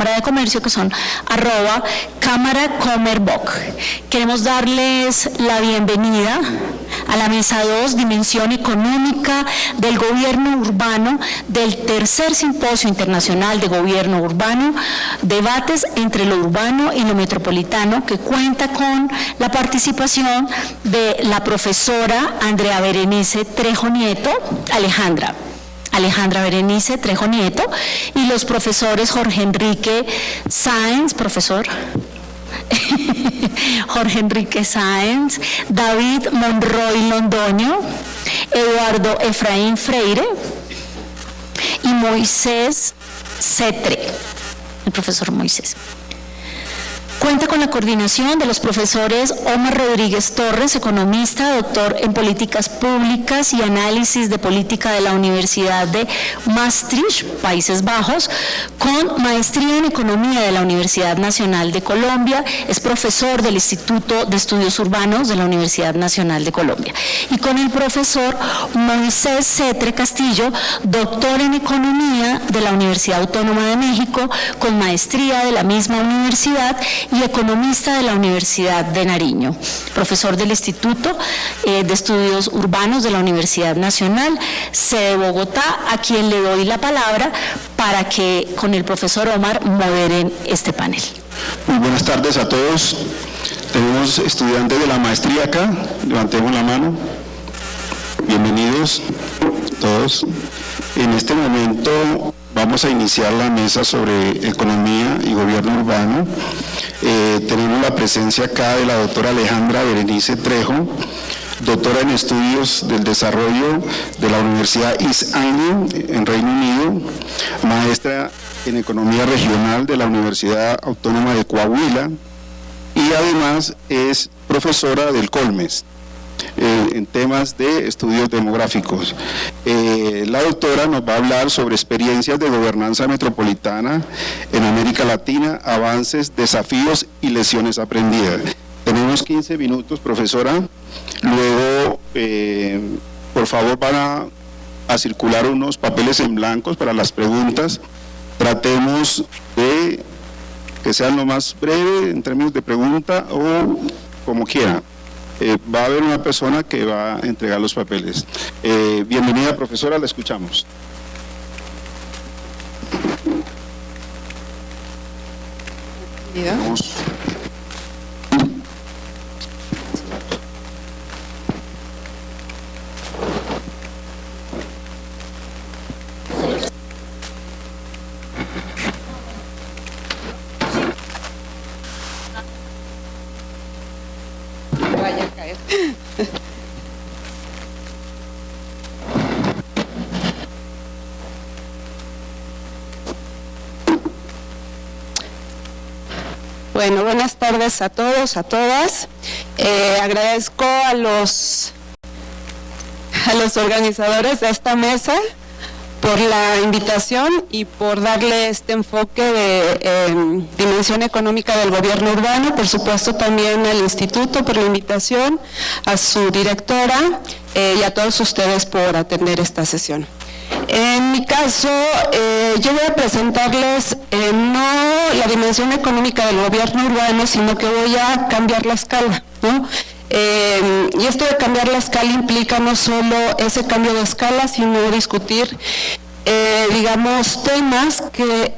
Cámara de Comercio, que son @CámaraComerBoc. Queremos darles la bienvenida a la mesa 2, Dimensión Económica del Gobierno Urbano, del tercer Simposio Internacional de Gobierno Urbano, debates entre lo urbano y lo metropolitano, que cuenta con la participación de la profesora Andrea Berenice Trejo Nieto, Alejandra Berenice Trejo Nieto, y los profesores Jorge Enrique Sáenz, profesor, Jorge Enrique Sáenz, David Monroy Londoño, Eduardo Efraín Freire y Moisés Cetre, el profesor Moisés. Cuenta con la coordinación de los profesores Omar Rodríguez Torres, economista, doctor en políticas públicas y análisis de política de la Universidad de Maastricht, Países Bajos, con maestría en economía de la Universidad Nacional de Colombia, es profesor del Instituto de Estudios Urbanos de la Universidad Nacional de Colombia. Y con el profesor Moisés Cetre Castillo, doctor en economía de la Universidad Autónoma de México, con maestría de la misma universidad y economista de la Universidad de Nariño, profesor del Instituto de Estudios Urbanos de la Universidad Nacional, sede Bogotá, a quien le doy la palabra para que con el profesor Omar moderen este panel. Muy buenas tardes a todos. Tenemos estudiantes de la maestría acá, levantemos la mano. Bienvenidos todos. En este momento vamos a iniciar la mesa sobre economía y gobierno urbano. Tenemos la presencia acá de la doctora Alejandra Berenice Trejo, doctora en estudios del desarrollo de la Universidad East Anglia en Reino Unido, maestra en economía regional de la Universidad Autónoma de Coahuila y además es profesora del Colmes en temas de estudios demográficos. La doctora nos va a hablar sobre experiencias de gobernanza metropolitana en América Latina, avances, desafíos y lecciones aprendidas. Tenemos 15 minutos, profesora. Luego, por favor, van a circular unos papeles en blancos para las preguntas. Tratemos de que sean lo más breve en términos de pregunta o como quiera. Va a haber una persona que va a entregar los papeles. Bienvenida, profesora, la escuchamos. Vamos. Vaya a caer. Bueno, buenas tardes a todos, a todas. Agradezco a los organizadores de esta mesa por la invitación y por darle este enfoque de dimensión económica del gobierno urbano, por supuesto también al instituto por la invitación, a su directora y a todos ustedes por atender esta sesión. En mi caso, yo voy a presentarles no la dimensión económica del gobierno urbano, sino que voy a cambiar la escala, ¿no? Y esto de cambiar la escala implica no solo ese cambio de escala, sino discutir, digamos, temas que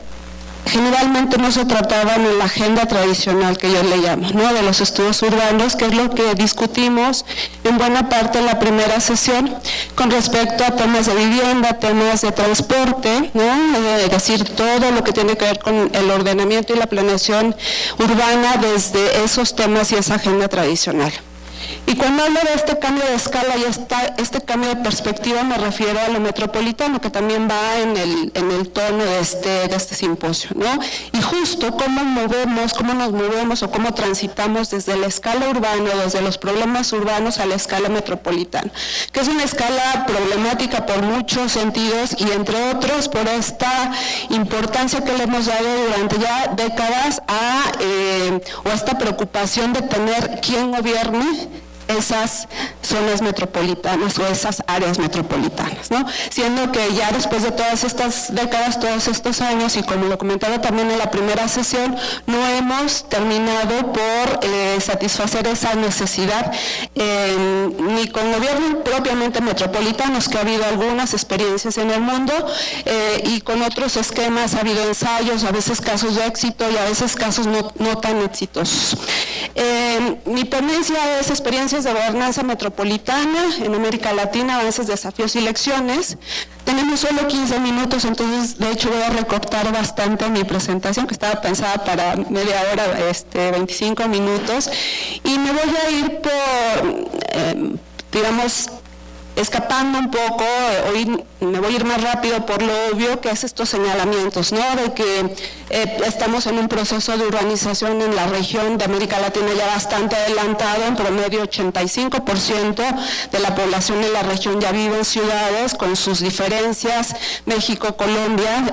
generalmente no se trataban en la agenda tradicional que yo le llamo, ¿no? De los estudios urbanos, que es lo que discutimos en buena parte en la primera sesión con respecto a temas de vivienda, temas de transporte, ¿no? Es decir, todo lo que tiene que ver con el ordenamiento y la planeación urbana desde esos temas y esa agenda tradicional. Y cuando hablo de este cambio de escala y este cambio de perspectiva, me refiero a lo metropolitano, que también va en el tono de este simposio, ¿no? Y justo cómo nos movemos o cómo transitamos desde la escala urbana, desde los problemas urbanos a la escala metropolitana, que es una escala problemática por muchos sentidos y entre otros por esta importancia que le hemos dado durante ya décadas a esta preocupación de tener quién gobierne esas zonas metropolitanas o esas áreas metropolitanas, ¿no? Siendo que ya después de todas estas décadas, todos estos años, y como lo comentaba también en la primera sesión, no hemos terminado por satisfacer esa necesidad, ni con gobiernos propiamente metropolitanos, que ha habido algunas experiencias en el mundo, y con otros esquemas ha habido ensayos, a veces casos de éxito y a veces casos no tan exitosos. Mi ponencia es experiencias de gobernanza metropolitana en América Latina, avances, desafíos y lecciones. Tenemos solo 15 minutos, entonces de hecho voy a recortar bastante mi presentación, que estaba pensada para media hora, 25 minutos, y me voy a ir por, digamos, escapando un poco, me voy a ir más rápido por lo obvio, que es estos señalamientos, ¿no? De que estamos en un proceso de urbanización en la región de América Latina ya bastante adelantado, en promedio 85% de la población en la región ya vive en ciudades con sus diferencias. México, Colombia,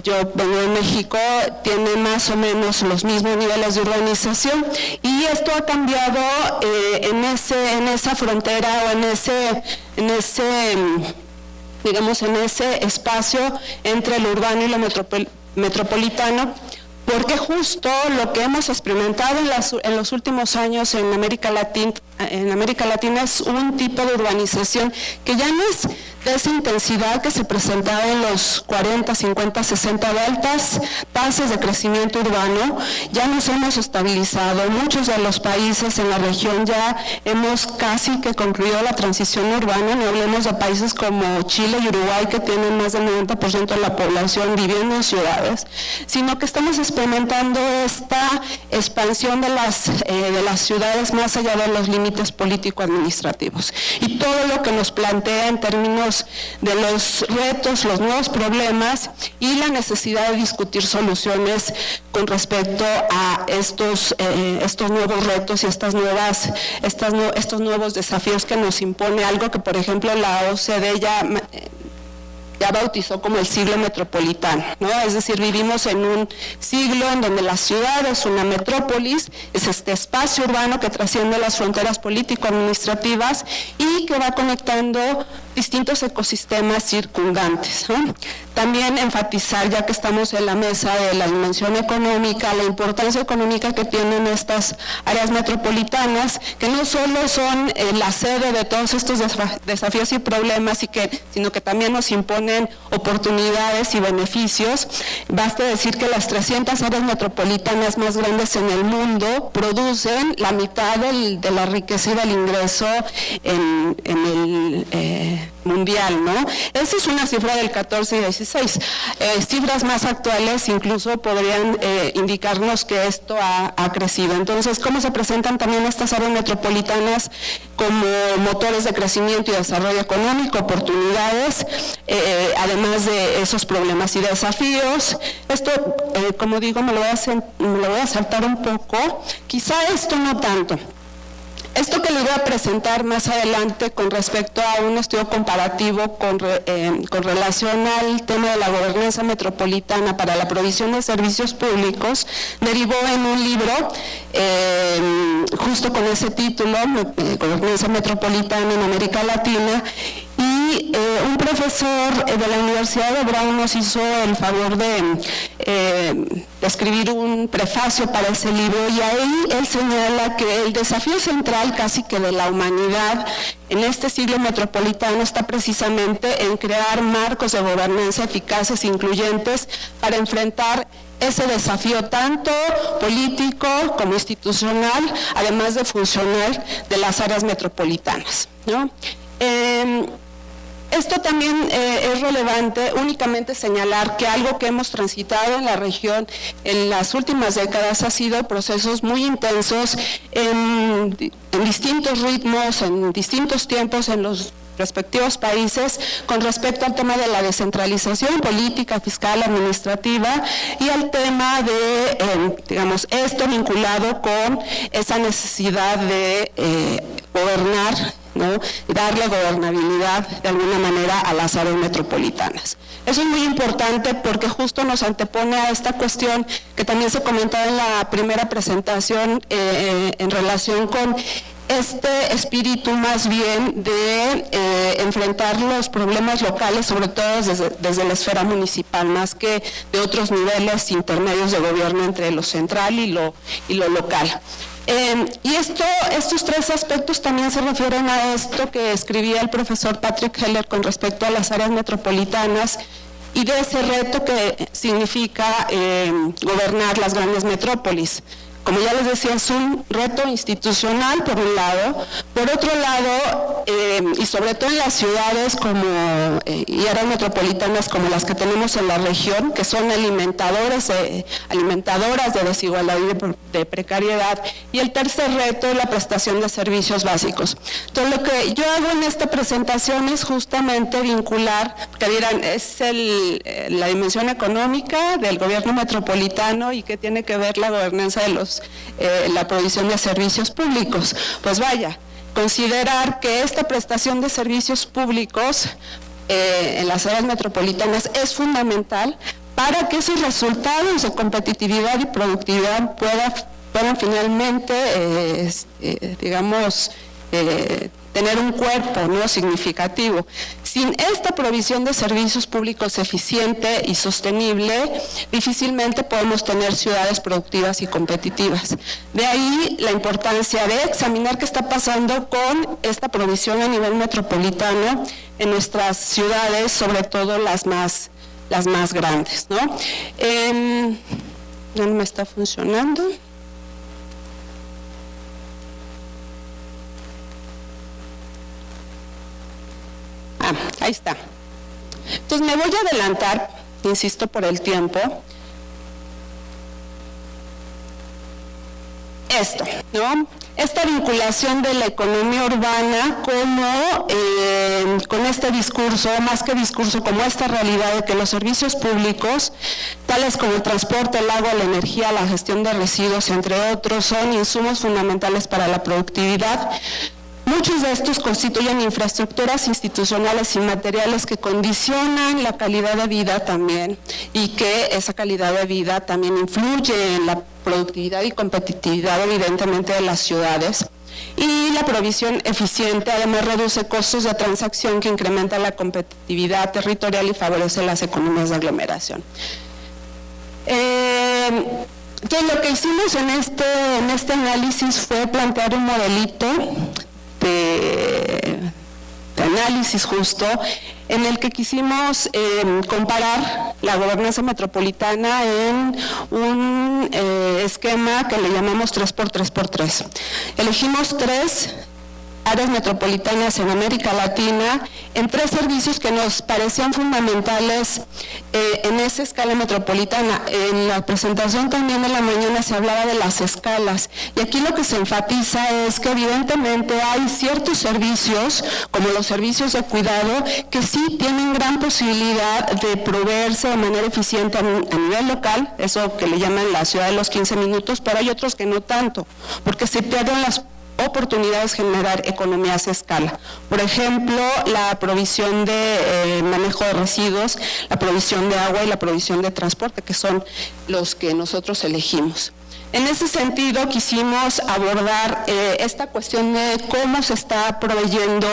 yo vengo de México, tiene más o menos los mismos niveles de urbanización, y esto ha cambiado en esa frontera o en ese digamos, en ese espacio entre lo urbano y lo metropolitano, porque justo lo que hemos experimentado en los últimos años en América Latina es un tipo de urbanización que ya no es de esa intensidad que se presentaba en los 40, 50, 60 de altas tasas de crecimiento urbano. Ya nos hemos estabilizado, muchos de los países en la región ya hemos casi que concluido la transición urbana, no hablemos de países como Chile y Uruguay, que tienen más del 90% de la población viviendo en ciudades, sino que estamos experimentando esta expansión de las ciudades más allá de los límites político-administrativos, y todo lo que nos plantea en términos de los retos, los nuevos problemas y la necesidad de discutir soluciones con respecto a estos nuevos retos y estos nuevos desafíos que nos impone algo que, por ejemplo, la OCDE ya bautizó como el siglo metropolitano, ¿no? Es decir, vivimos en un siglo en donde la ciudad es una metrópolis, es este espacio urbano que trasciende las fronteras político-administrativas y que va conectando distintos ecosistemas circundantes, ¿no? También enfatizar, ya que estamos en la mesa de la dimensión económica, la importancia económica que tienen estas áreas metropolitanas, que no solo son la sede de todos estos desafíos y problemas, sino que también nos imponen oportunidades y beneficios. Basta decir que las 300 áreas metropolitanas más grandes en el mundo producen la mitad de la riqueza y del ingreso en el mundial, ¿no? Esa es una cifra del 14 y 16. Cifras más actuales incluso podrían indicarnos que esto ha crecido. Entonces, ¿cómo se presentan también estas áreas metropolitanas como motores de crecimiento y desarrollo económico, oportunidades, además de esos problemas y desafíos? Esto, como digo, me lo voy a saltar un poco. Quizá esto no tanto. Esto que les voy a presentar más adelante con respecto a un estudio comparativo con relación al tema de la gobernanza metropolitana para la provisión de servicios públicos, derivó en un libro justo con ese título, Gobernanza Metropolitana en América Latina, y un profesor de la Universidad de Brown nos hizo el favor de escribir un prefacio para ese libro, y ahí él señala que el desafío central casi que de la humanidad en este siglo metropolitano está precisamente en crear marcos de gobernanza eficaces e incluyentes para enfrentar ese desafío tanto político como institucional, además de funcional, de las áreas metropolitanas, ¿no? Esto también es relevante únicamente señalar que algo que hemos transitado en la región en las últimas décadas ha sido procesos muy intensos en distintos ritmos, en distintos tiempos en los respectivos países con respecto al tema de la descentralización política, fiscal, administrativa y al tema de, digamos, esto vinculado con esa necesidad de gobernar, ¿no? ¿no? Darle gobernabilidad de alguna manera a las áreas metropolitanas. Eso es muy importante porque justo nos antepone a esta cuestión que también se comentaba en la primera presentación en relación con este espíritu más bien de enfrentar los problemas locales, sobre todo desde la esfera municipal, más que de otros niveles intermedios de gobierno entre lo central y lo local. Y estos tres aspectos también se refieren a esto que escribía el profesor Patrick Heller con respecto a las áreas metropolitanas y de ese reto que significa gobernar las grandes metrópolis. Como ya les decía, es un reto institucional por un lado, por otro lado, y sobre todo en las ciudades y áreas metropolitanas como las que tenemos en la región, que son alimentadoras de desigualdad y de precariedad, y el tercer reto es la prestación de servicios básicos. Entonces, lo que yo hago en esta presentación es justamente vincular, que dirán, es la dimensión económica del gobierno metropolitano y que tiene que ver la gobernanza de la provisión de servicios públicos. Pues vaya, considerar que esta prestación de servicios públicos en las áreas metropolitanas es fundamental para que esos resultados de competitividad y productividad puedan finalmente, tener un cuerpo, ¿no?, significativo. Sin esta provisión de servicios públicos eficiente y sostenible, difícilmente podemos tener ciudades productivas y competitivas. De ahí la importancia de examinar qué está pasando con esta provisión a nivel metropolitano en nuestras ciudades, sobre todo las más grandes, ¿no? No me está funcionando. Ahí está. Entonces me voy a adelantar, insisto, por el tiempo. Esto, ¿no? Esta vinculación de la economía urbana como con este discurso, más que discurso, como esta realidad de que los servicios públicos, tales como el transporte, el agua, la energía, la gestión de residuos, entre otros, son insumos fundamentales para la productividad. Muchos de estos constituyen infraestructuras institucionales y materiales que condicionan la calidad de vida también, y que esa calidad de vida también influye en la productividad y competitividad evidentemente de las ciudades. Y la provisión eficiente además reduce costos de transacción que incrementa la competitividad territorial y favorece las economías de aglomeración. Entonces lo que hicimos en este análisis fue plantear un modelito de análisis justo, en el que quisimos comparar la gobernanza metropolitana en un esquema que le llamamos 3x3x3. Elegimos 3 áreas metropolitanas en América Latina, en 3 servicios que nos parecían fundamentales en esa escala metropolitana. En la presentación también de la mañana se hablaba de las escalas, y aquí lo que se enfatiza es que evidentemente hay ciertos servicios, como los servicios de cuidado, que sí tienen gran posibilidad de proveerse de manera eficiente a nivel local, eso que le llaman la ciudad de los 15 minutos, pero hay otros que no tanto, porque se pierden las oportunidades de generar economías a escala. Por ejemplo, la provisión de manejo de residuos, la provisión de agua y la provisión de transporte, que son los que nosotros elegimos. En ese sentido, quisimos abordar esta cuestión de cómo se están proveyendo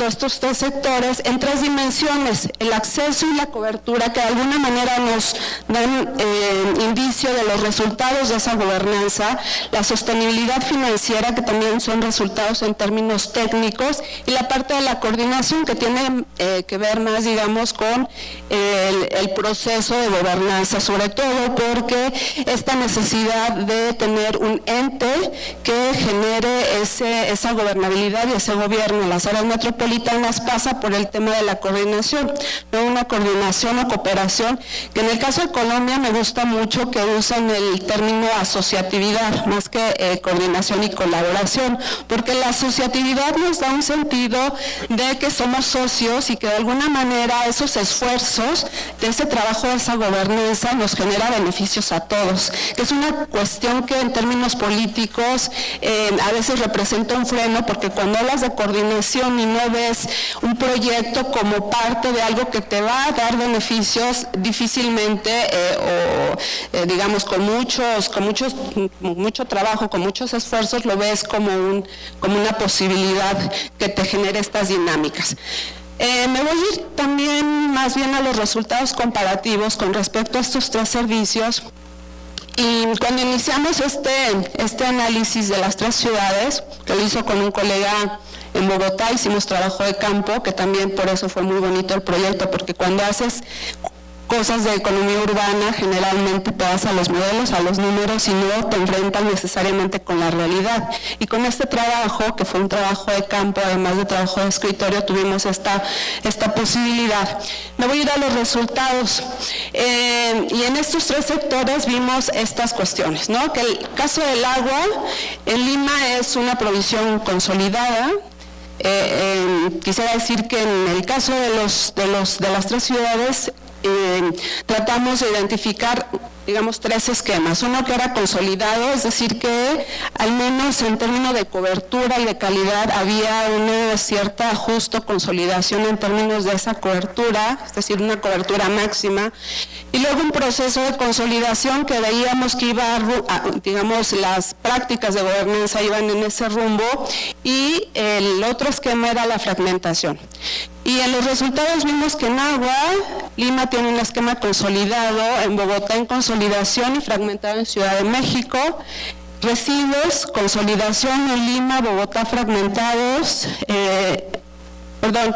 estos 3 sectores en 3 dimensiones: el acceso y la cobertura, que de alguna manera nos dan indicio de los resultados de esa gobernanza, la sostenibilidad financiera, que también son resultados en términos técnicos, y la parte de la coordinación, que tiene que ver más, digamos, con el proceso de gobernanza, sobre todo porque esta necesidad de tener un ente que genere esa gobernabilidad y ese gobierno en las áreas metropolitanas pasa por el tema de la coordinación, ¿no? Una coordinación o cooperación, que en el caso de Colombia me gusta mucho que usan el término asociatividad, más que coordinación y colaboración, porque la asociatividad nos da un sentido de que somos socios y que de alguna manera esos esfuerzos de ese trabajo, de esa gobernanza, nos genera beneficios a todos. todos, que es una cuestión que en términos políticos a veces representa un freno, porque cuando hablas de coordinación y no ves un proyecto como parte de algo que te va a dar beneficios, difícilmente digamos con mucho trabajo, con muchos esfuerzos, lo ves como una posibilidad que te genere estas dinámicas. Me voy a ir también más bien a los resultados comparativos con respecto a estos tres servicios. Y cuando iniciamos este análisis de las tres ciudades, que lo hizo con un colega en Bogotá, hicimos trabajo de campo, que también por eso fue muy bonito el proyecto, porque cuando haces cosas de economía urbana, generalmente te vas a los modelos, a los números y no te enfrentas necesariamente con la realidad. Y con este trabajo, que fue un trabajo de campo, además de trabajo de escritorio, tuvimos esta posibilidad. Me voy a ir a los resultados. Y en estos tres sectores vimos estas cuestiones, ¿no? Que el caso del agua, en Lima es una provisión consolidada. Quisiera decir que en el caso de las tres ciudades, tratamos de identificar, digamos, tres esquemas. Uno que era consolidado, es decir, que al menos en términos de cobertura y de calidad había una cierta justo consolidación en términos de esa cobertura, es decir, una cobertura máxima. Y luego un proceso de consolidación que veíamos que iba, digamos, las prácticas de gobernanza iban en ese rumbo, y el otro esquema era la fragmentación. Y en los resultados vimos que en agua, Lima tiene un esquema consolidado, en Bogotá en consolidación y fragmentado en Ciudad de México. Residuos, consolidación en Lima, Bogotá fragmentados,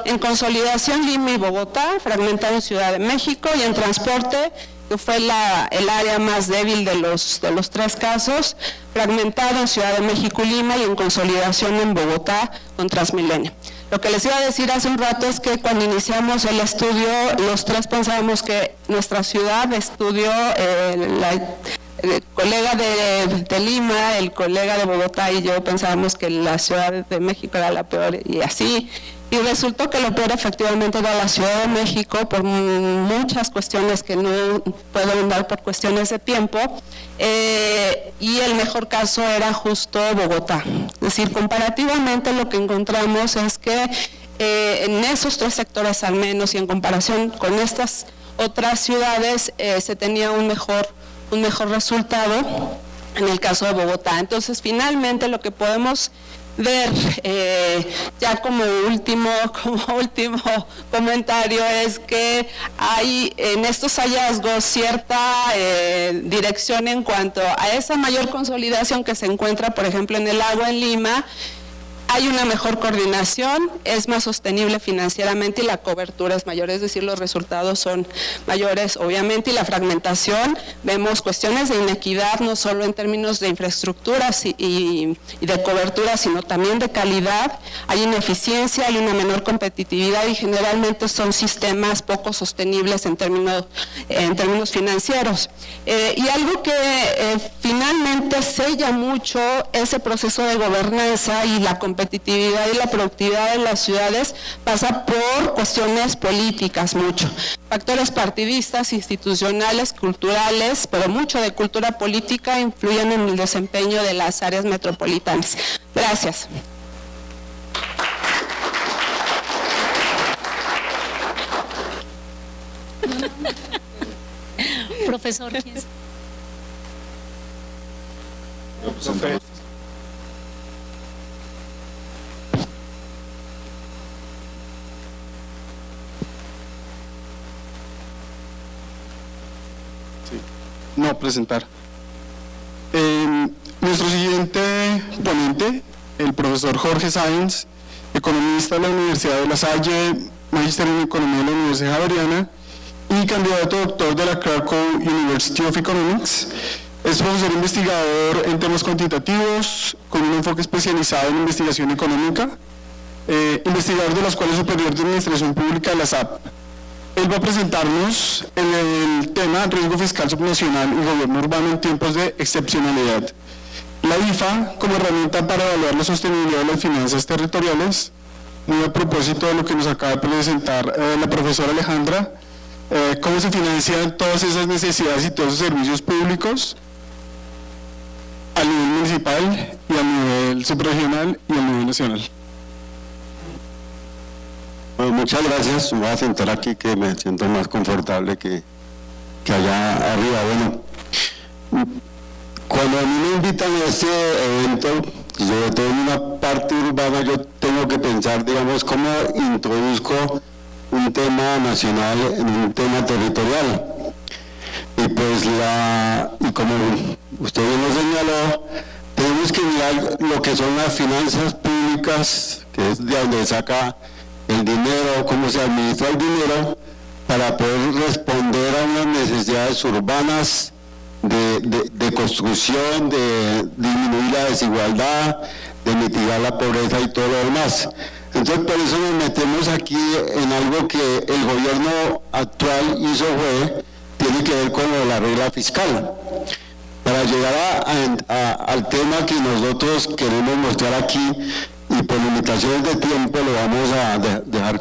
en consolidación Lima y Bogotá, fragmentado en Ciudad de México, y en transporte, que fue el área más débil de los tres casos, fragmentado en Ciudad de México y Lima, y en consolidación en Bogotá con Transmilenio. Lo que les iba a decir hace un rato es que cuando iniciamos el estudio, los tres pensábamos que nuestra ciudad estudió, el colega de Lima, el colega de Bogotá y yo pensábamos que la Ciudad de México era la peor, y así. Y resultó que lo peor efectivamente era la Ciudad de México, por muchas cuestiones que no puedo andar por cuestiones de tiempo, y el mejor caso era justo Bogotá. Es decir, comparativamente lo que encontramos es que en esos tres sectores al menos, y en comparación con estas otras ciudades, se tenía un mejor resultado en el caso de Bogotá. Entonces, finalmente lo que podemos ver, ya como último comentario, es que hay en estos hallazgos cierta dirección en cuanto a esa mayor consolidación que se encuentra, por ejemplo, en el agua en Lima. Hay una mejor coordinación, es más sostenible financieramente y la cobertura es mayor, es decir, los resultados son mayores, obviamente, y la fragmentación, vemos cuestiones de inequidad, no solo en términos de infraestructuras y de cobertura, sino también de calidad. Hay ineficiencia, hay una menor competitividad y generalmente son sistemas poco sostenibles en términos financieros. Y algo que finalmente sella mucho ese proceso de gobernanza y la competitividad y la productividad de las ciudades pasa por cuestiones políticas mucho. Factores partidistas, institucionales, culturales, pero mucho de cultura política influyen en el desempeño de las áreas metropolitanas. Gracias. Profesor. No, presentar. Nuestro siguiente ponente, el profesor Jorge Sáenz, economista de la Universidad de La Salle, magíster en Economía de la Universidad Javeriana y candidato doctor de la Krakow University of Economics. Es profesor investigador en temas cuantitativos, con un enfoque especializado en investigación económica, investigador de la Escuela Superior de Administración Pública de la SAP. Él va a presentarnos el tema riesgo fiscal subnacional y gobierno urbano en tiempos de excepcionalidad. La IFA como herramienta para evaluar la sostenibilidad de las finanzas territoriales, muy a propósito de lo que nos acaba de presentar la profesora Alejandra. cómo se financian todas esas necesidades y todos esos servicios públicos a nivel municipal y a nivel subregional y a nivel nacional. Bueno, muchas gracias. Me voy a sentar aquí que me siento más confortable que allá arriba. Bueno, cuando a mí me invitan a este evento, y sobre todo en una parte urbana, yo tengo que pensar, digamos, cómo introduzco un tema nacional en un tema territorial. Y pues y como usted bien lo señaló, tenemos que mirar lo que son las finanzas públicas, que es de donde saca el dinero, cómo se administra el dinero, para poder responder a unas necesidades urbanas de construcción, de disminuir la desigualdad, de mitigar la pobreza y todo lo demás. Entonces, por eso nos metemos aquí en algo que el gobierno actual hizo tiene que ver con la regla fiscal. Para llegar al tema que nosotros queremos mostrar aquí, y por limitaciones de tiempo lo vamos a dejar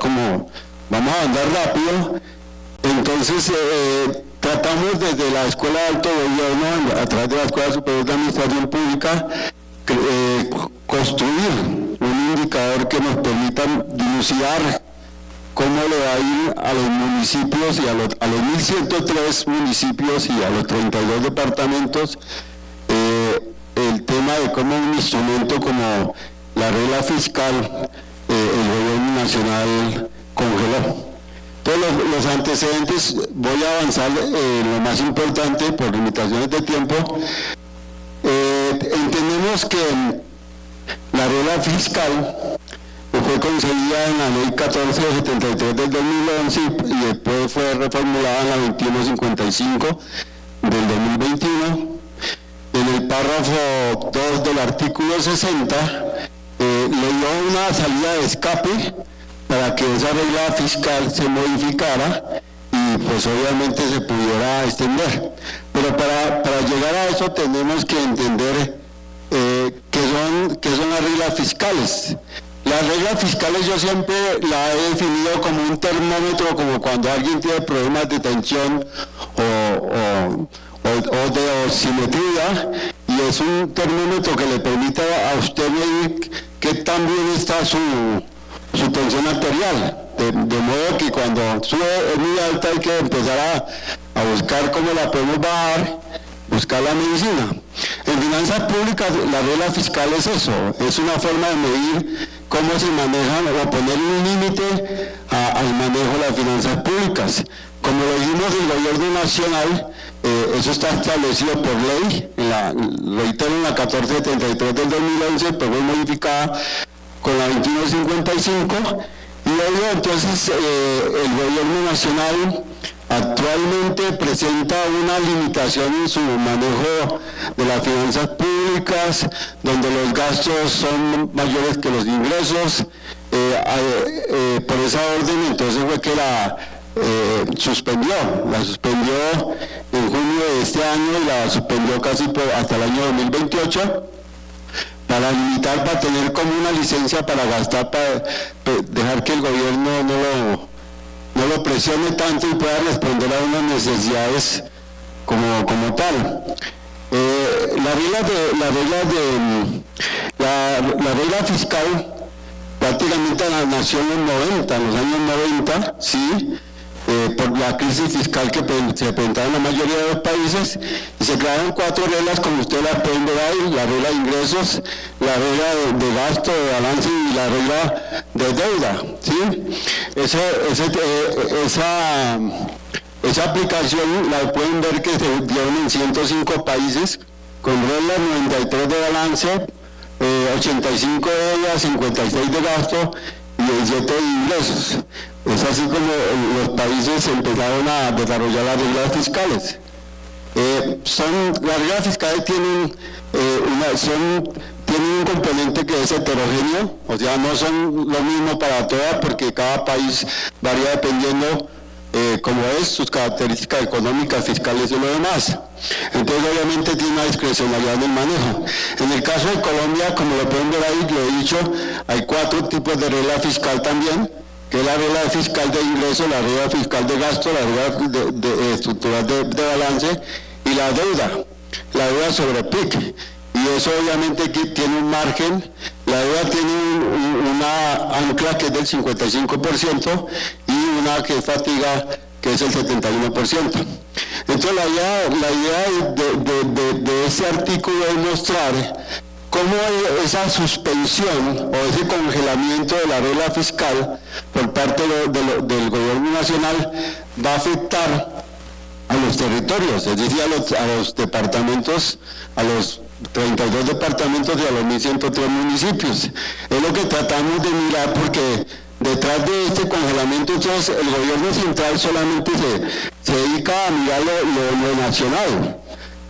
vamos a andar rápido. Entonces, tratamos desde la Escuela de Alto Gobierno, a través de la Escuela Superior de Administración Pública, construir un indicador que nos permita dilucidar cómo le va a ir a los municipios y a los 1.103 municipios y a los 32 departamentos el tema de cómo un instrumento como la regla fiscal el gobierno nacional congeló. Todos los antecedentes, voy a avanzar lo más importante por limitaciones de tiempo. Entendemos que la regla fiscal fue concebida en la ley 1473 del 2011 y después fue reformulada en la 2155 del 2021. En el párrafo 2 del artículo 60 le dio una salida de escape para que esa regla fiscal se modificara y pues obviamente se pudiera extender. Pero para llegar a eso tenemos que entender qué son las reglas fiscales. Las reglas fiscales yo siempre las he definido como un termómetro, como cuando alguien tiene problemas de tensión o de osimetría, y es un termómetro que le permite a usted medir qué tan bien está su tensión arterial, de modo que cuando sube es muy alta hay que empezar a buscar cómo la podemos bajar, buscar la medicina. En finanzas públicas la regla fiscal es eso, es una forma de medir cómo se manejan o poner un límite al manejo de las finanzas públicas. Como lo dijimos del gobierno nacional, eso está establecido por ley, reitero, en la 1473 del 2011, pero fue modificada con la 2155, y luego entonces el gobierno nacional actualmente presenta una limitación en su manejo de las finanzas públicas, donde los gastos son mayores que los ingresos. Por esa orden entonces fue que la suspendió en junio de este año y la suspendió casi hasta el año 2028 para limitar, para tener como una licencia para gastar, para dejar que el gobierno no lo presione tanto y pueda responder a unas necesidades como tal. La regla fiscal prácticamente nació en los años 90, ¿sí? Por la crisis fiscal que se presentaba en la mayoría de los países, y se crearon 4 reglas, como ustedes las pueden ver ahí: la regla de ingresos, la regla de gasto, de balance, y la regla de deuda, ¿sí? Esa aplicación la pueden ver que se dieron en 105 países, con reglas 93 de balance, 85 de deuda, 56 de gasto y 17 de ingresos. Es así como los países empezaron a desarrollar las reglas fiscales. Las reglas fiscales tienen un componente que es heterogéneo, o sea, no son lo mismo para todas, porque cada país varía dependiendo cómo es, sus características económicas, fiscales y lo demás. Entonces obviamente tiene una discrecionalidad en el manejo. En el caso de Colombia, como lo pueden ver ahí, lo he dicho, hay 4 tipos de regla fiscal también. que es la regla fiscal de ingreso, la regla fiscal de gasto, la regla estructural de balance y la deuda sobre PIC. Y eso obviamente aquí tiene un margen, la deuda tiene una ancla que es del 55% y una que es fatiga que es el 71%. Entonces la idea de ese artículo es mostrar cómo esa suspensión o ese congelamiento de la regla fiscal por parte del gobierno nacional va a afectar a los territorios, es decir, a los departamentos, a los 32 departamentos y a los 1.103 municipios. Es lo que tratamos de mirar, porque detrás de este congelamiento, entonces, el gobierno central solamente se dedica a mirar lo nacional,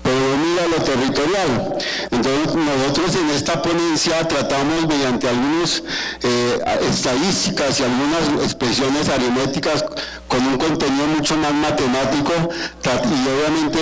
pero no mira lo territorial. Entonces nosotros en esta ponencia tratamos mediante algunas estadísticas y algunas expresiones aritméticas con un contenido mucho más matemático y obviamente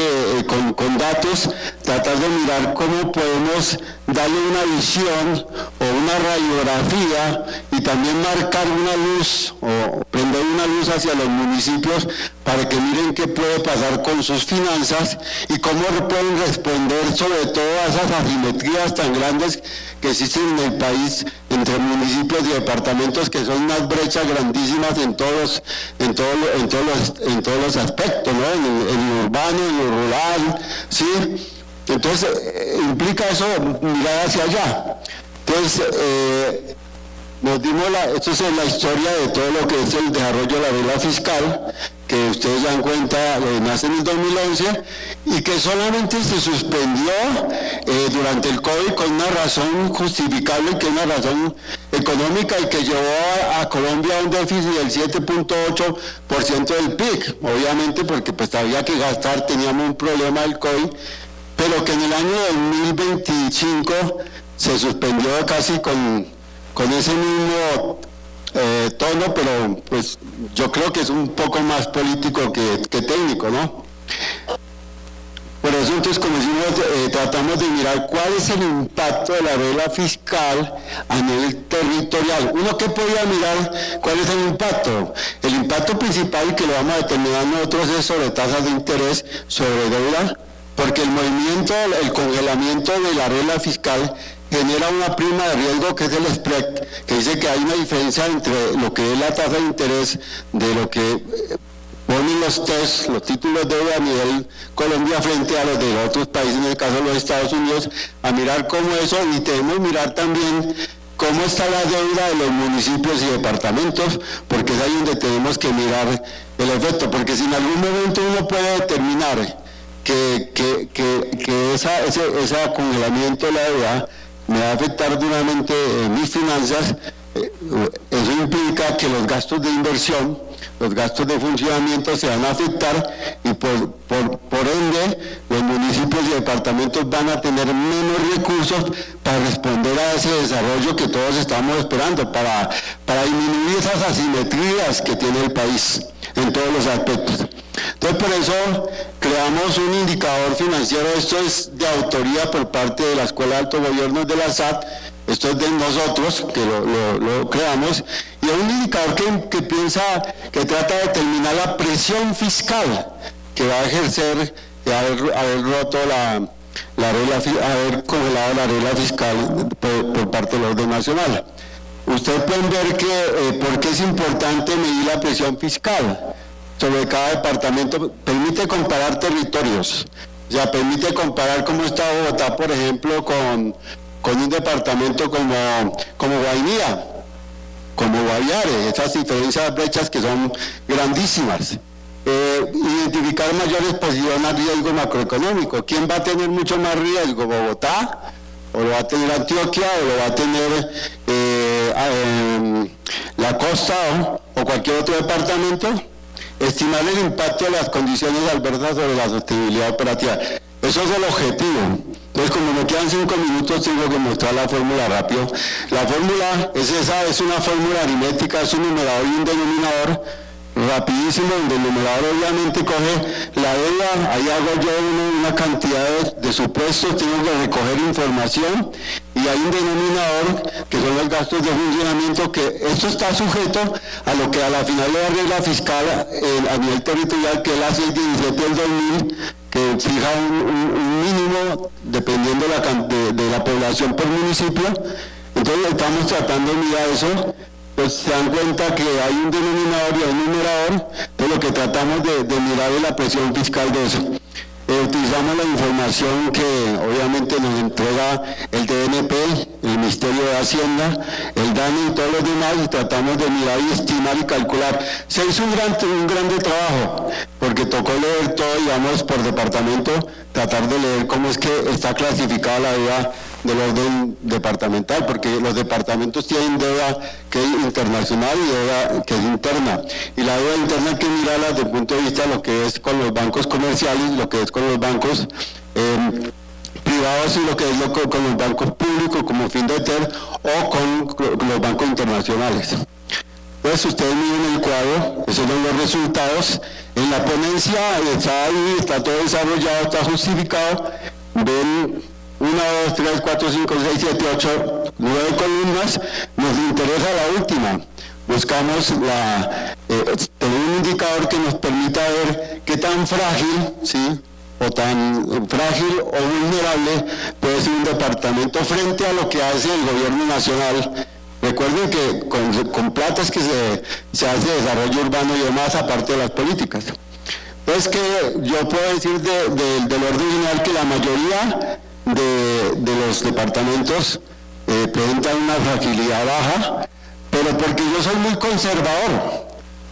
con datos, tratar de mirar cómo podemos darle una visión o una radiografía y también marcar una luz o prender una luz hacia los municipios para que miren qué puede pasar con sus finanzas y cómo pueden responder sobre todo a esas asimetrías tan grandes que existen en el país entre municipios y departamentos, que son unas brechas grandísimas en todos los aspectos, ¿no? En lo urbano, en lo rural, ¿sí? Entonces implica eso mirar hacia allá. Entonces nos dimos esto es la historia de todo lo que es el desarrollo de la regla fiscal, que ustedes dan cuenta nace en el 2011 y que solamente se suspendió durante el COVID con una razón justificable, que es una razón económica y que llevó a Colombia a un déficit del 7.8% del PIB, obviamente porque pues había que gastar, teníamos un problema del COVID, pero que en el año 2025 se suspendió casi con ese mismo tono, pero pues yo creo que es un poco más político que técnico, ¿no? Por eso entonces, como decimos, tratamos de mirar cuál es el impacto de la regla fiscal a nivel territorial. Uno que podría mirar cuál es el impacto. El impacto principal, que lo vamos a determinar nosotros, es sobre tasas de interés, sobre deuda, porque el movimiento, el congelamiento de la regla fiscal genera una prima de riesgo que es el spread, que dice que hay una diferencia entre lo que es la tasa de interés de lo que ponen los TES, los títulos de deuda a nivel Colombia frente a los de otros países, en el caso de los Estados Unidos, a mirar cómo eso, y debemos mirar también cómo está la deuda de los municipios y departamentos, porque es ahí donde tenemos que mirar el efecto, porque si en algún momento uno puede determinar que ese congelamiento de la deuda me va a afectar duramente mis finanzas, eso implica que los gastos de inversión, los gastos de funcionamiento se van a afectar y por ende los municipios y departamentos van a tener menos recursos para responder a ese desarrollo que todos estamos esperando, para disminuir esas asimetrías que tiene el país en todos los aspectos. Entonces por eso creamos un indicador financiero. Esto es de autoría por parte de la Escuela de Alto Gobierno de la SAT, esto es de nosotros que lo creamos, y es un indicador que trata de determinar la presión fiscal que va a ejercer haber roto haber congelado la regla fiscal por parte del orden nacional. Ustedes pueden ver que por qué es importante medir la presión fiscal sobre cada departamento. Permite comparar territorios, ya permite comparar cómo está Bogotá, por ejemplo, con un departamento como Guainía, como Guaviare, esas diferencias, brechas que son grandísimas. Identificar mayor exposición al riesgo macroeconómico. ¿Quién va a tener mucho más riesgo? ¿Bogotá? ¿O lo va a tener Antioquia? ¿O lo va a tener la costa o cualquier otro departamento? Estimar el impacto de las condiciones adversas sobre la sostenibilidad operativa. Eso es el objetivo. Entonces, como me quedan 5 minutos, tengo que mostrar la fórmula rápido. La fórmula es esa, es una fórmula aritmética, es un numerador y un denominador rapidísimo, donde el numerador obviamente coge la deuda, ahí hago yo una cantidad de supuestos, tengo que recoger información, y hay un denominador que son los gastos de funcionamiento, que esto está sujeto a lo que a la final de la regla fiscal a nivel territorial, que es la 617 del 2000, que fija un mínimo dependiendo de la población por municipio. Entonces estamos tratando de mirar eso, pues se dan cuenta que hay un denominador y un numerador, de lo que tratamos de mirar es la presión fiscal de eso. Utilizamos la información que obviamente nos entrega el DNP, el Ministerio de Hacienda, el DANE y todos los demás, y tratamos de mirar y estimar y calcular. Se hizo un grande trabajo, porque tocó leer todo, digamos, por departamento, tratar de leer cómo es que está clasificada la deuda del orden departamental, porque los departamentos tienen deuda que es internacional y deuda que es interna, y la deuda interna hay que mirarla desde el punto de vista de lo que es con los bancos comerciales, lo que es con los bancos privados y lo que es con los bancos públicos como FinDeter o con los bancos internacionales. Entonces ustedes miren el cuadro, esos son los resultados. En la ponencia está ahí, está todo desarrollado, está justificado. Ven 1, 2, 3, 4, 5, 6, 7, 8, 9 columnas. Nos interesa la última. Buscamos tener un indicador que nos permita ver qué tan frágil, ¿sí?, o tan frágil o vulnerable puede ser un departamento frente a lo que hace el gobierno nacional. Recuerden que con plata es que se hace desarrollo urbano y demás, aparte de las políticas. Entonces, que yo puedo decir del orden general que la mayoría de los departamentos presentan una fragilidad baja, pero porque yo soy muy conservador,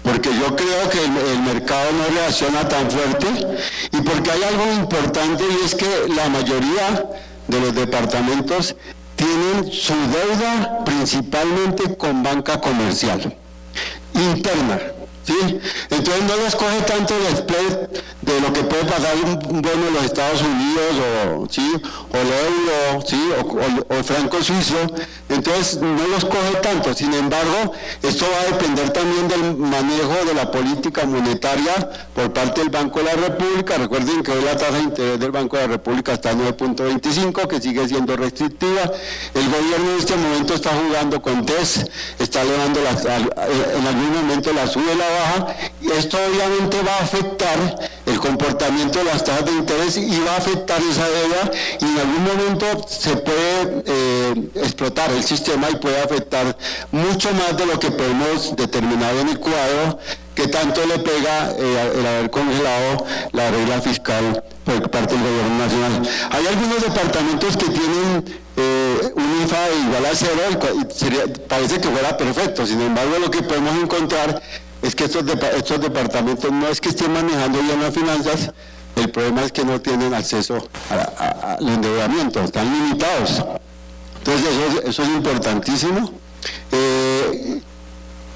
porque yo creo que el mercado no reacciona tan fuerte, y porque hay algo importante, y es que la mayoría de los departamentos tienen su deuda principalmente con banca comercial interna, ¿sí? Entonces no les coge tanto el spread de lo que puede pasar un bono de los Estados Unidos, ¿sí?, o el euro, ¿sí?, o el franco suizo. Entonces no los coge tanto. Sin embargo, esto va a depender también del manejo de la política monetaria por parte del Banco de la República. Recuerden que hoy la tasa de interés del Banco de la República está en 9.25, que sigue siendo restrictiva. El gobierno en este momento está jugando con TES, está elevando en algún momento la sube y la baja, y esto obviamente va a afectar el comportamiento de las tasas de interés y va a afectar esa deuda, y en algún momento se puede explotar el sistema y puede afectar mucho más de lo que podemos determinar en el cuadro, que tanto le pega el haber congelado la regla fiscal por parte del gobierno nacional. Hay algunos departamentos que tienen un IFA igual a 0 y parece que fuera perfecto. Sin embargo, lo que podemos encontrar es que estos departamentos no es que estén manejando bien las finanzas, el problema es que no tienen acceso al endeudamiento, están limitados. Entonces eso es importantísimo.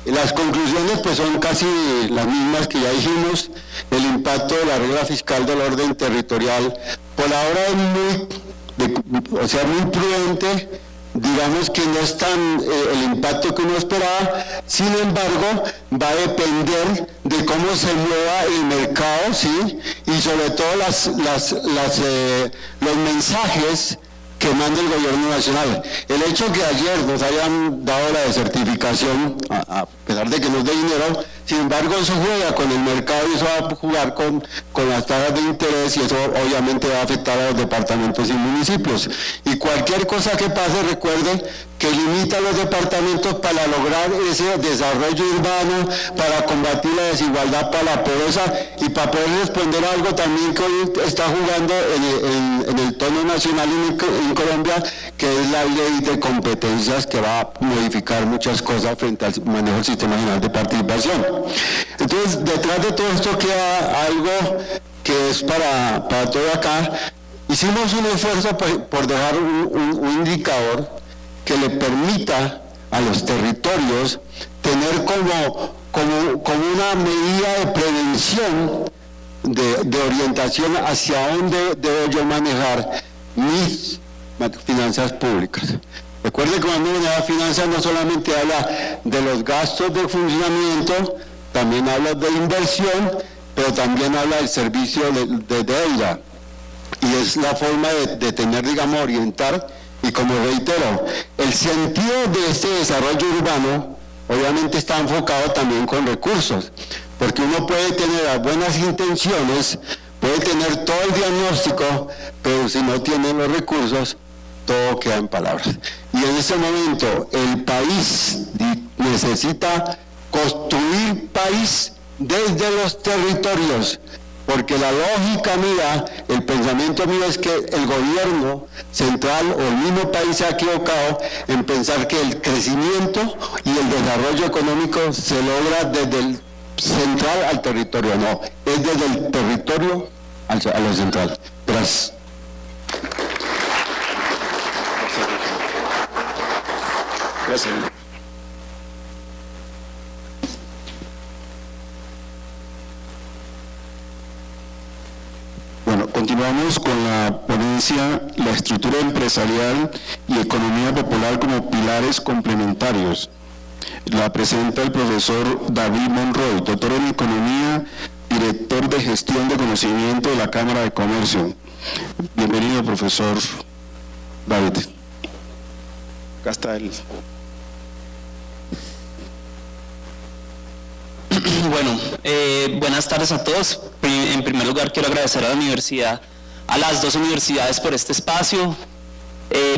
Las conclusiones pues son casi las mismas que ya dijimos. El impacto de la regla fiscal del orden territorial por ahora es muy prudente. Digamos que no es tan el impacto que uno esperaba. Sin embargo, va a depender de cómo se mueva el mercado, ¿sí?, y sobre todo los mensajes que manda el gobierno nacional. El hecho que ayer nos hayan dado la desertificación, a pesar de que nos dé dinero, sin embargo eso juega con el mercado y eso va a jugar con las tasas de interés, y eso obviamente va a afectar a los departamentos y municipios. Y cualquier cosa que pase, recuerden que limita a los departamentos para lograr ese desarrollo urbano, para combatir la desigualdad, para la pobreza, y para poder responder a algo también que hoy está jugando en el tono nacional en Colombia, que es la ley de competencias, que va a modificar muchas cosas frente al manejo del sistema general de participación. Entonces, detrás de todo esto queda algo que es para todo acá. Hicimos un esfuerzo por dejar un indicador que le permita a los territorios tener como una medida de prevención, de orientación hacia dónde debo yo manejar mis finanzas públicas. Recuerde que cuando uno maneja finanzas no solamente habla de los gastos de funcionamiento, también habla de inversión, pero también habla del servicio de deuda. Y es la forma de tener, digamos, orientar Y como reitero, el sentido de este desarrollo urbano obviamente está enfocado también con recursos, porque uno puede tener las buenas intenciones, puede tener todo el diagnóstico, pero si no tiene los recursos, todo queda en palabras. Y en ese momento el país necesita construir país desde los territorios, porque la lógica mía, el pensamiento mío es que el gobierno central o el mismo país se ha equivocado en pensar que el crecimiento y el desarrollo económico se logra desde el central al territorio, no, es desde el territorio a lo central. Gracias. Gracias. Bueno, continuamos con la ponencia La estructura empresarial y economía popular como pilares complementarios. La presenta el profesor David Monroy, doctor en economía, director de gestión de conocimiento de la Cámara de Comercio. Bienvenido, profesor David. Acá está el... Bueno, buenas tardes a todos. En primer lugar quiero agradecer a la universidad, a las dos universidades por este espacio,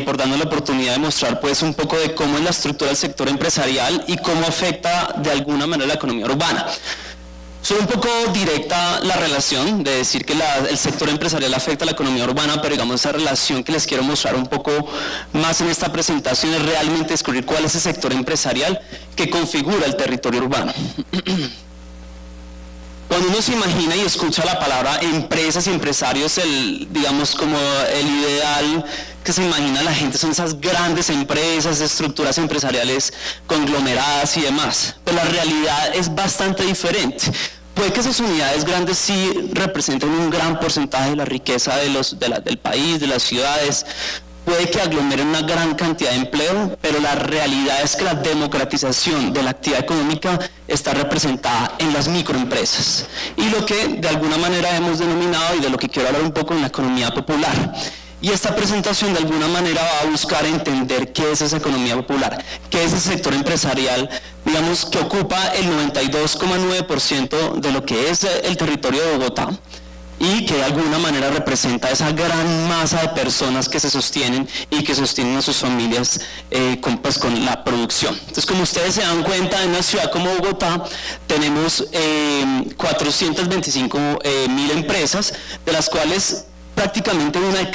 por darnos la oportunidad de mostrar pues un poco de cómo es la estructura del sector empresarial y cómo afecta de alguna manera la economía urbana. Soy un poco directa la relación de decir que el sector empresarial afecta a la economía urbana, pero digamos esa relación que les quiero mostrar un poco más en esta presentación es realmente descubrir cuál es el sector empresarial que configura el territorio urbano. Cuando uno se imagina y escucha la palabra empresas y empresarios, digamos como el ideal que se imagina la gente son esas grandes empresas, estructuras empresariales conglomeradas y demás, pero la realidad es bastante diferente. Puede que esas unidades grandes sí representen un gran porcentaje de la riqueza del país, de las ciudades, puede que aglomeren una gran cantidad de empleo, pero la realidad es que la democratización de la actividad económica está representada en las microempresas y lo que de alguna manera hemos denominado y de lo que quiero hablar un poco en la economía popular. Y esta presentación de alguna manera va a buscar entender qué es esa economía popular, qué es ese sector empresarial, digamos que ocupa el 92,9% de lo que es el territorio de Bogotá y que de alguna manera representa esa gran masa de personas que se sostienen y que sostienen a sus familias con la producción. Entonces, como ustedes se dan cuenta, en una ciudad como Bogotá tenemos 425.000 empresas, de las cuales prácticamente 9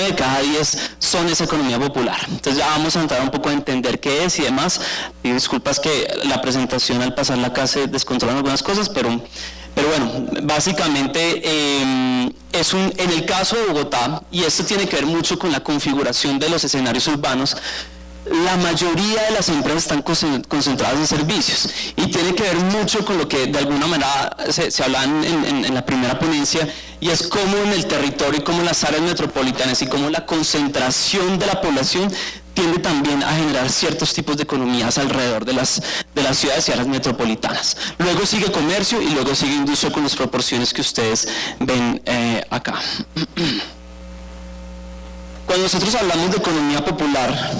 de cada 10 son esa economía popular. Entonces ya vamos a entrar un poco a entender qué es y demás. Y disculpas que la presentación al pasarla acá se descontrolan algunas cosas, pero bueno, básicamente en el caso de Bogotá, y esto tiene que ver mucho con la configuración de los escenarios urbanos, la mayoría de las empresas están concentradas en servicios y tiene que ver mucho con lo que de alguna manera se habla en la primera ponencia, y es cómo en el territorio y cómo en las áreas metropolitanas y cómo la concentración de la población tiende también a generar ciertos tipos de economías alrededor de las ciudades y áreas metropolitanas. Luego sigue comercio y luego sigue industria con las proporciones que ustedes ven acá. Cuando nosotros hablamos de economía popular,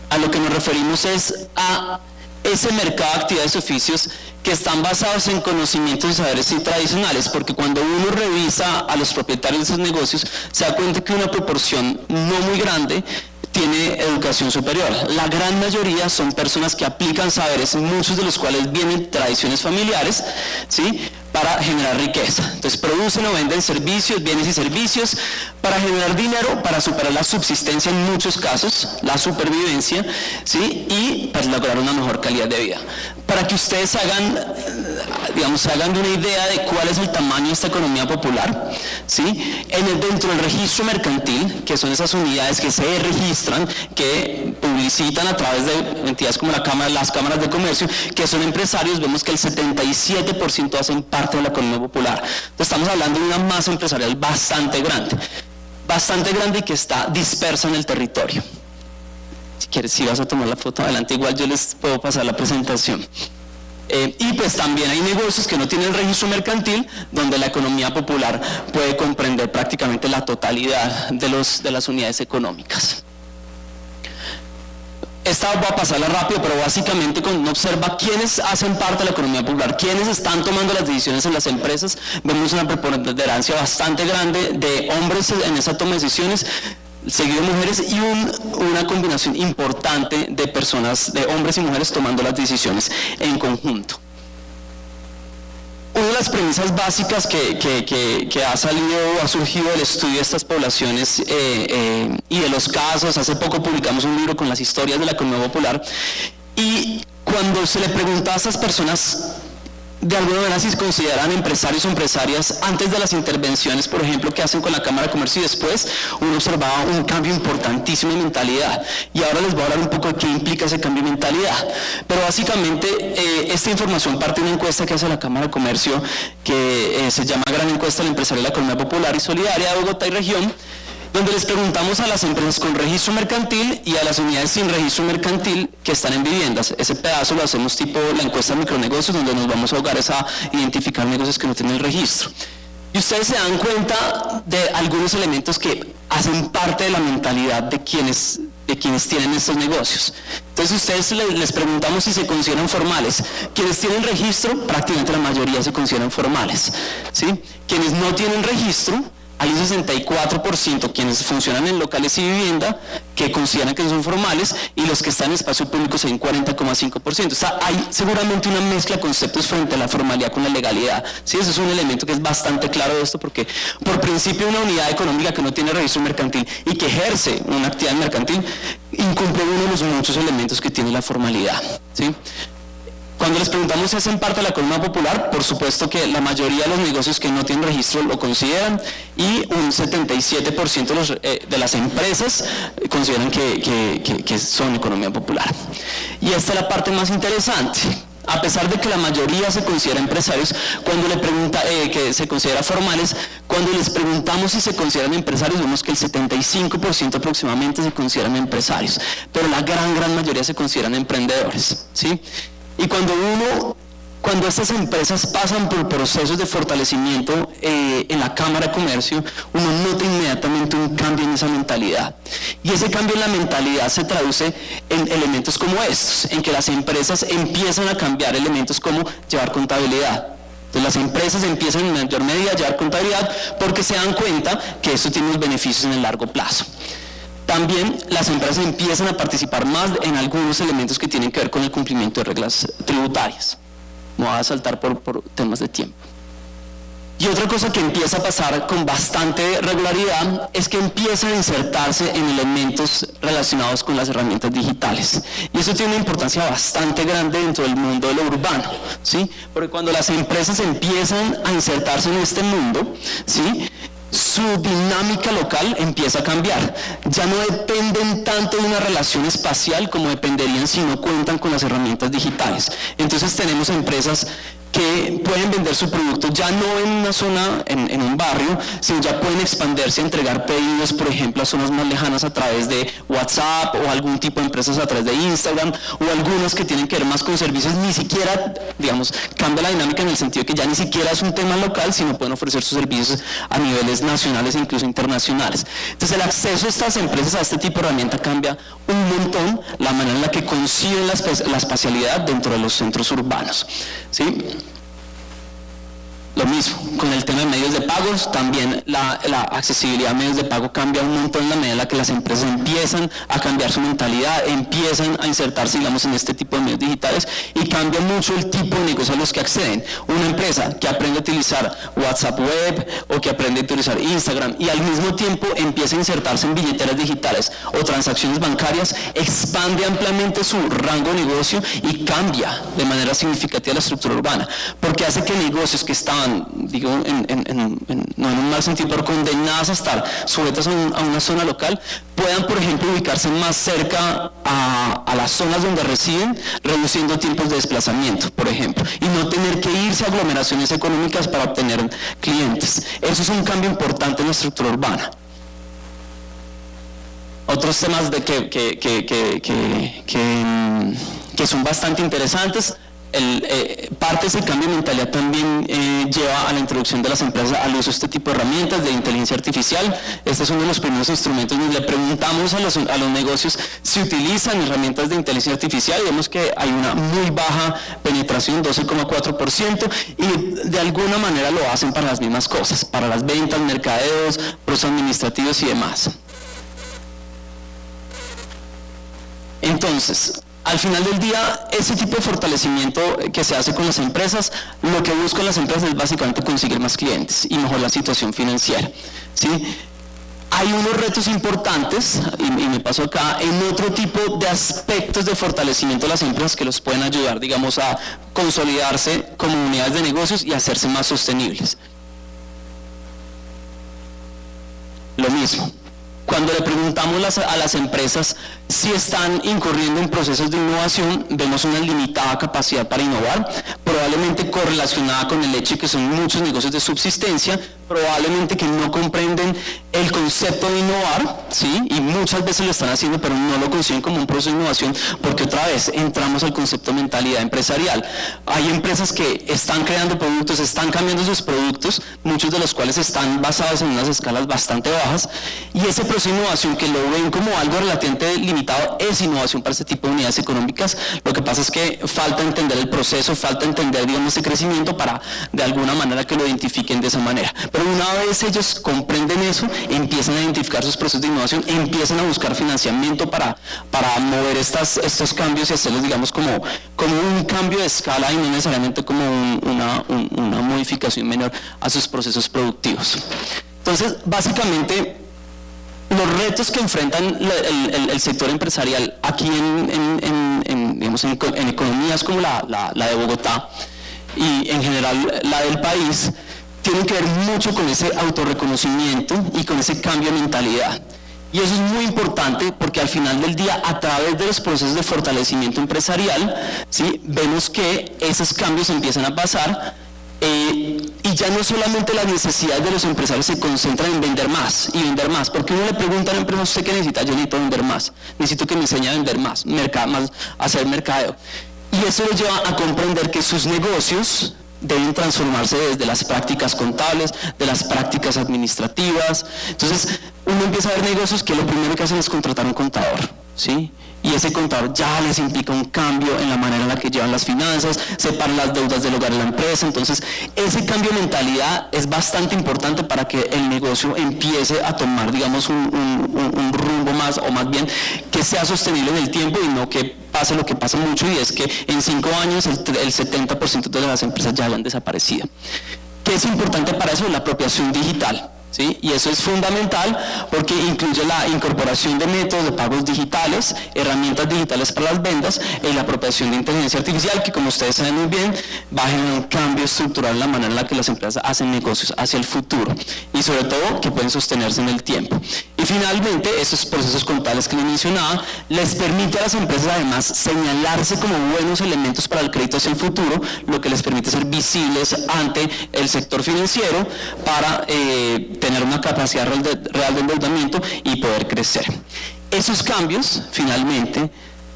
a lo que nos referimos es a ese mercado de actividades y oficios que están basados en conocimientos y saberes tradicionales, porque cuando uno revisa a los propietarios de esos negocios, se da cuenta que una proporción no muy grande tiene educación superior. La gran mayoría son personas que aplican saberes, muchos de los cuales vienen de tradiciones familiares, ¿sí?, para generar riqueza. Entonces producen o venden servicios, bienes y servicios para generar dinero, para superar la subsistencia en muchos casos, la supervivencia, ¿sí?, y para lograr una mejor calidad de vida. Para que ustedes hagan de una idea de cuál es el tamaño de esta economía popular, ¿sí?, dentro del registro mercantil, que son esas unidades que se registran, que publicitan a través de entidades como las cámaras de comercio, que son empresarios, vemos que el 77% hacen parte de la economía popular. Entonces estamos hablando de una masa empresarial bastante grande y que está dispersa en el territorio. Si quieres, si vas a tomar la foto adelante, igual yo les puedo pasar la presentación. Y pues también hay negocios que no tienen registro mercantil, donde la economía popular puede comprender prácticamente la totalidad de las unidades económicas. esta va a pasarla rápido, pero básicamente cuando uno observa quiénes hacen parte de la economía popular, quiénes están tomando las decisiones en las empresas, vemos una preponderancia bastante grande de hombres en esa toma de decisiones, seguido de mujeres, y una combinación importante de personas, de hombres y mujeres tomando las decisiones en conjunto. Una de las premisas básicas que ha surgido del estudio de estas poblaciones y de los casos, hace poco publicamos un libro con las historias de la economía popular, y cuando se le preguntaba a estas personas de alguna manera si se consideran empresarios o empresarias antes de las intervenciones, por ejemplo, que hacen con la Cámara de Comercio, y después uno observaba un cambio importantísimo de mentalidad, y ahora les voy a hablar un poco de qué implica ese cambio de mentalidad. Pero básicamente esta información parte de una encuesta que hace la Cámara de Comercio que se llama Gran Encuesta del Empresario de la Economía Popular y Solidaria de Bogotá y Región, donde les preguntamos a las empresas con registro mercantil y a las unidades sin registro mercantil que están en viviendas. Ese pedazo lo hacemos tipo la encuesta de micronegocios, donde nos vamos a ahogar a identificar negocios que no tienen registro. Y ustedes se dan cuenta de algunos elementos que hacen parte de la mentalidad de quienes tienen estos negocios. Entonces ustedes les preguntamos si se consideran formales. Quienes tienen registro, prácticamente la mayoría se consideran formales, ¿sí? Quienes no tienen registro, hay un 64% quienes funcionan en locales y vivienda que consideran que son formales, y los que están en espacio público hay un 40,5%. O sea, hay seguramente una mezcla de conceptos frente a la formalidad con la legalidad. ¿Sí? Ese es un elemento que es bastante claro de esto, porque por principio una unidad económica que no tiene registro mercantil y que ejerce una actividad mercantil incumple uno de los muchos elementos que tiene la formalidad. ¿Sí? Cuando les preguntamos si hacen parte de la economía popular, por supuesto que la mayoría de los negocios que no tienen registro lo consideran, y un 77% de las empresas consideran que son economía popular. Y esta es la parte más interesante. A pesar de que la mayoría se considera empresarios, cuando le pregunta que se considera formales, cuando les preguntamos si se consideran empresarios, vemos que el 75% aproximadamente se consideran empresarios, pero la gran mayoría se consideran emprendedores, ¿sí? Y cuando estas empresas pasan por procesos de fortalecimiento en la Cámara de Comercio, uno nota inmediatamente un cambio en esa mentalidad. Y ese cambio en la mentalidad se traduce en elementos como estos, en que las empresas empiezan a cambiar elementos como llevar contabilidad. Entonces las empresas empiezan en mayor medida a llevar contabilidad porque se dan cuenta que eso tiene unos beneficios en el largo plazo. También las empresas empiezan a participar más en algunos elementos que tienen que ver con el cumplimiento de reglas tributarias. Me voy a saltar por temas de tiempo. Y otra cosa que empieza a pasar con bastante regularidad es que empiezan a insertarse en elementos relacionados con las herramientas digitales. Y eso tiene una importancia bastante grande dentro del mundo de lo urbano, ¿sí? Porque cuando las empresas empiezan a insertarse en este mundo, ¿sí?, su dinámica local empieza a cambiar. Ya no dependen tanto de una relación espacial como dependerían si no cuentan con las herramientas digitales. Entonces tenemos empresas que pueden vender su producto ya no en una zona, en un barrio, sino ya pueden expandirse a entregar pedidos, por ejemplo, a zonas más lejanas a través de WhatsApp, o algún tipo de empresas a través de Instagram, o algunas que tienen que ver más con servicios. Ni siquiera, digamos, cambia la dinámica en el sentido de que ya ni siquiera es un tema local, sino pueden ofrecer sus servicios a niveles nacionales e incluso internacionales. Entonces el acceso de estas empresas a este tipo de herramienta cambia un montón la manera en la que conciben la espacialidad dentro de los centros urbanos, ¿sí? Lo mismo, con el tema de medios de pagos, también la accesibilidad a medios de pago cambia un montón en la medida en la que las empresas empiezan a cambiar su mentalidad, empiezan a insertarse, digamos, en este tipo de medios digitales, y cambia mucho el tipo de negocios a los que acceden. Una empresa que aprende a utilizar WhatsApp Web o que aprende a utilizar Instagram y al mismo tiempo empieza a insertarse en billeteras digitales o transacciones bancarias, expande ampliamente su rango de negocio y cambia de manera significativa la estructura urbana, porque hace que negocios que estaban, digo, no en un mal sentido, pero condenadas a estar sujetas a una zona local, puedan, por ejemplo, ubicarse más cerca a las zonas donde residen, reduciendo tiempos de desplazamiento, por ejemplo, y no tener que irse a aglomeraciones económicas para obtener clientes. Eso es un cambio importante en la estructura urbana. Otros temas que son bastante interesantes. parte de ese cambio de mentalidad también lleva a la introducción de las empresas al uso de este tipo de herramientas de inteligencia artificial. Este es uno de los primeros instrumentos donde le preguntamos a los negocios si utilizan herramientas de inteligencia artificial, y vemos que hay una muy baja penetración, 12,4%, y de alguna manera lo hacen para las mismas cosas, para las ventas, mercadeos, procesos administrativos y demás. Entonces, al final del día, ese tipo de fortalecimiento que se hace con las empresas, lo que buscan las empresas es básicamente conseguir más clientes y mejorar la situación financiera, ¿sí? Hay unos retos importantes, y me paso acá, en otro tipo de aspectos de fortalecimiento de las empresas que los pueden ayudar, digamos, a consolidarse como unidades de negocios y hacerse más sostenibles. Lo mismo. Cuando le preguntamos a las empresas si están incurriendo en procesos de innovación, vemos una limitada capacidad para innovar, probablemente correlacionada con el hecho de que son muchos negocios de subsistencia, probablemente que no comprenden el concepto de innovar, ¿sí? Y muchas veces lo están haciendo, pero no lo conciben como un proceso de innovación, porque otra vez entramos al concepto de mentalidad empresarial. Hay empresas que están creando productos, están cambiando sus productos, muchos de los cuales están basados en unas escalas bastante bajas, y ese proceso de innovación que lo ven como algo relativamente limitado es innovación para este tipo de unidades económicas. Lo que pasa es que falta entender el proceso, falta entender, digamos, ese crecimiento para de alguna manera que lo identifiquen de esa manera. Pero una vez ellos comprenden eso, empiezan a identificar sus procesos de innovación, empiezan a buscar financiamiento para mover estos cambios y hacerlos, digamos, como un cambio de escala y no necesariamente como una modificación menor a sus procesos productivos. Entonces, básicamente, los retos que enfrentan el sector empresarial aquí digamos, en economías como la de Bogotá y en general la del país, tienen que ver mucho con ese autorreconocimiento y con ese cambio de mentalidad. Y eso es muy importante porque al final del día, a través de los procesos de fortalecimiento empresarial, ¿sí?, vemos que esos cambios empiezan a pasar. Y ya no solamente las necesidades de los empresarios se concentran en vender más y vender más, porque uno le pregunta a la empresa: ¿usted qué necesita? Yo necesito vender más, necesito que me enseñe a vender más, hacer mercadeo. Y eso lo lleva a comprender que sus negocios deben transformarse desde las prácticas contables, de las prácticas administrativas. Entonces uno empieza a ver negocios que lo primero que hacen es contratar un contador, ¿sí? Y ese contador ya les implica un cambio en la manera en la que llevan las finanzas, separan las deudas del hogar de la empresa. Entonces, ese cambio de mentalidad es bastante importante para que el negocio empiece a tomar, digamos, un rumbo más, o más bien, que sea sostenible en el tiempo y no que pase lo que pasa mucho, y es que en 5 años el 70% de las empresas ya hayan desaparecido. ¿Qué es importante para eso? La apropiación digital. ¿Sí? Y eso es fundamental porque incluye la incorporación de métodos de pagos digitales, herramientas digitales para las ventas y la apropiación de inteligencia artificial, que, como ustedes saben muy bien, va a generar un cambio estructural en la manera en la que las empresas hacen negocios hacia el futuro y sobre todo que pueden sostenerse en el tiempo. Y finalmente, esos procesos contables que les mencionaba les permite a las empresas además señalarse como buenos elementos para el crédito hacia el futuro, lo que les permite ser visibles ante el sector financiero para tener una capacidad real de endeudamiento y poder crecer. Esos cambios, finalmente,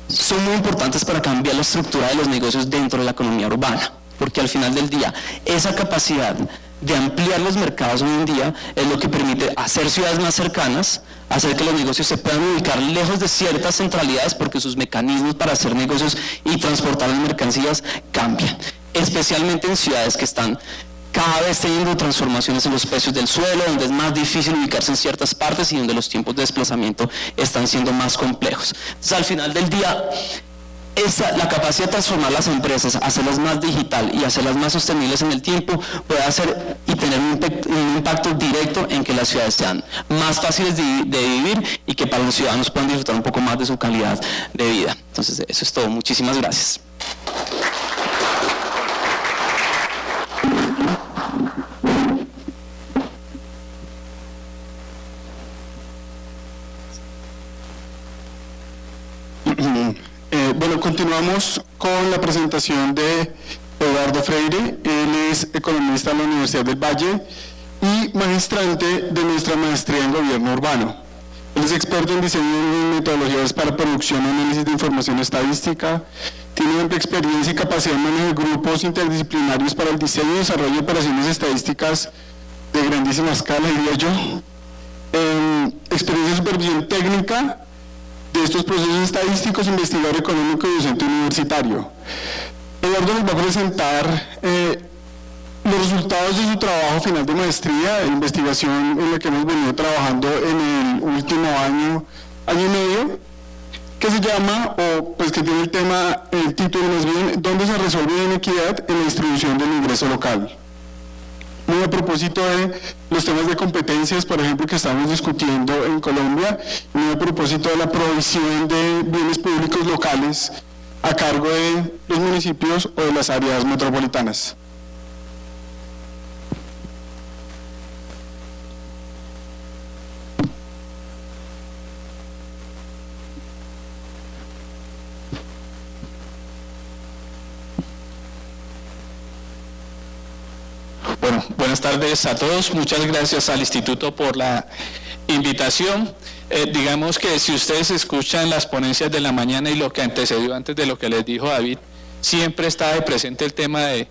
son muy importantes para cambiar la estructura de los negocios dentro de la economía urbana, porque al final del día, esa capacidad de ampliar los mercados hoy en día es lo que permite hacer ciudades más cercanas, hacer que los negocios se puedan ubicar lejos de ciertas centralidades, porque sus mecanismos para hacer negocios y transportar las mercancías cambian, especialmente en ciudades que están cada vez teniendo transformaciones en los precios del suelo, donde es más difícil ubicarse en ciertas partes y donde los tiempos de desplazamiento están siendo más complejos. Entonces, al final del día, la capacidad de transformar las empresas, hacerlas más digital y hacerlas más sostenibles en el tiempo, puede hacer y tener un impacto directo en que las ciudades sean más fáciles de vivir y que para los ciudadanos puedan disfrutar un poco más de su calidad de vida. Entonces, eso es todo. Muchísimas gracias. Bueno, continuamos con la presentación de Eduardo Freire. Él es economista de la Universidad del Valle y magistrante de nuestra maestría en gobierno urbano. Él es experto en diseño de metodologías para producción y análisis de información estadística, tiene amplia experiencia y capacidad de manejo de grupos interdisciplinarios para el diseño y desarrollo de operaciones estadísticas de grandísima escala, diría yo. Experiencia de supervisión técnica de estos procesos estadísticos, investigador económico y docente universitario. Eduardo nos va a presentar los resultados de su trabajo final de maestría de investigación en la que hemos venido trabajando en el último año y medio, que se llama, o pues que tiene el título más bien, ¿dónde se resuelve la inequidad en la distribución del ingreso local? Muy a propósito de los temas de competencias, por ejemplo, que estamos discutiendo en Colombia, muy a propósito de la provisión de bienes públicos locales a cargo de los municipios o de las áreas metropolitanas. Bueno, buenas tardes a todos. Muchas gracias al Instituto por la invitación. Digamos que si ustedes escuchan las ponencias de la mañana y lo que antecedió antes de lo que les dijo David, siempre está de presente el tema de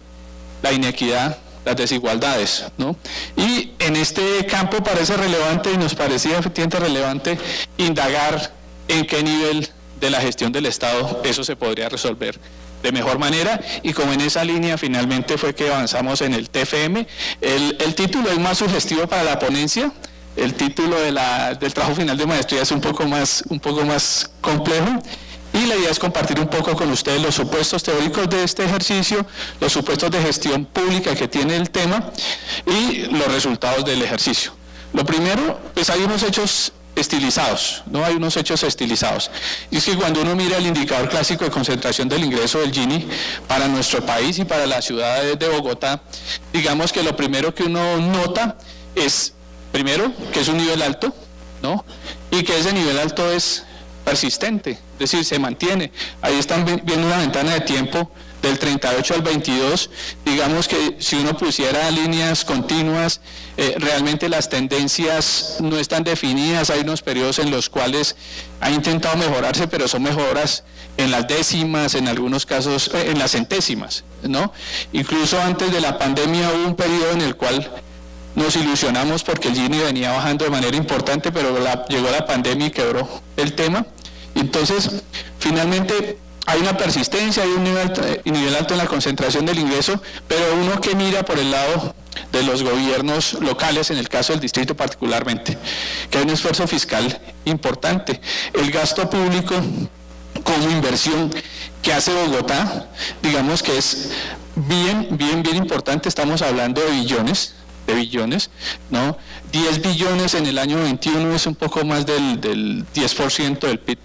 la inequidad, las desigualdades, ¿no? Y en este campo parece relevante y nos parecía efectivamente relevante indagar en qué nivel de la gestión del Estado eso se podría resolver de mejor manera, y como en esa línea finalmente fue que avanzamos en el TFM. El título es más sugestivo para la ponencia. El título del trabajo final de maestría es un poco más complejo, y la idea es compartir un poco con ustedes los supuestos teóricos de este ejercicio, los supuestos de gestión pública que tiene el tema y los resultados del ejercicio. Lo primero, pues hay unos hechos estilizados, ¿no? Hay unos hechos estilizados. Y es que cuando uno mira el indicador clásico de concentración del ingreso del Gini para nuestro país y para la ciudad de Bogotá, digamos que lo primero que uno nota es, primero, que es un nivel alto, ¿no? Y que ese nivel alto es persistente, es decir, se mantiene. Ahí están viendo una ventana de tiempo del 38 al 22, digamos que si uno pusiera líneas continuas, realmente las tendencias no están definidas. Hay unos periodos en los cuales ha intentado mejorarse, pero son mejoras en las décimas, en algunos casos en las centésimas, ¿no? Incluso antes de la pandemia hubo un periodo en el cual nos ilusionamos porque el Gini venía bajando de manera importante, pero llegó la pandemia y quebró el tema. Entonces, finalmente, hay una persistencia, hay un nivel alto en la concentración del ingreso, pero uno que mira por el lado de los gobiernos locales, en el caso del distrito particularmente, que hay un esfuerzo fiscal importante. El gasto público como inversión que hace Bogotá, digamos que es bien importante. Estamos hablando de billones, ¿no? 10 billones en el año 21 es un poco más del 10% del PIB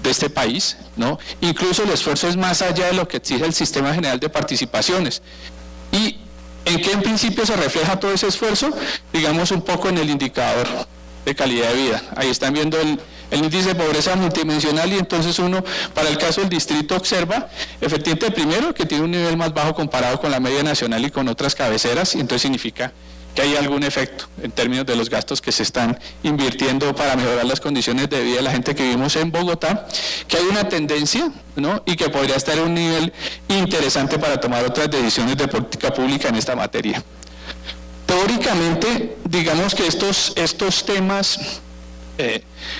de este país, ¿no? Incluso el esfuerzo es más allá de lo que exige el Sistema General de Participaciones. ¿Y en qué en principio se refleja todo ese esfuerzo? Digamos un poco en el indicador de calidad de vida. Ahí están viendo el índice de pobreza multidimensional, y entonces uno, para el caso del distrito, observa efectivamente primero que tiene un nivel más bajo comparado con la media nacional y con otras cabeceras, y entonces significa que hay algún efecto en términos de los gastos que se están invirtiendo para mejorar las condiciones de vida de la gente que vivimos en Bogotá, que hay una tendencia, ¿no? Y que podría estar en un nivel interesante para tomar otras decisiones de política pública en esta materia. Teóricamente, digamos que estos temas,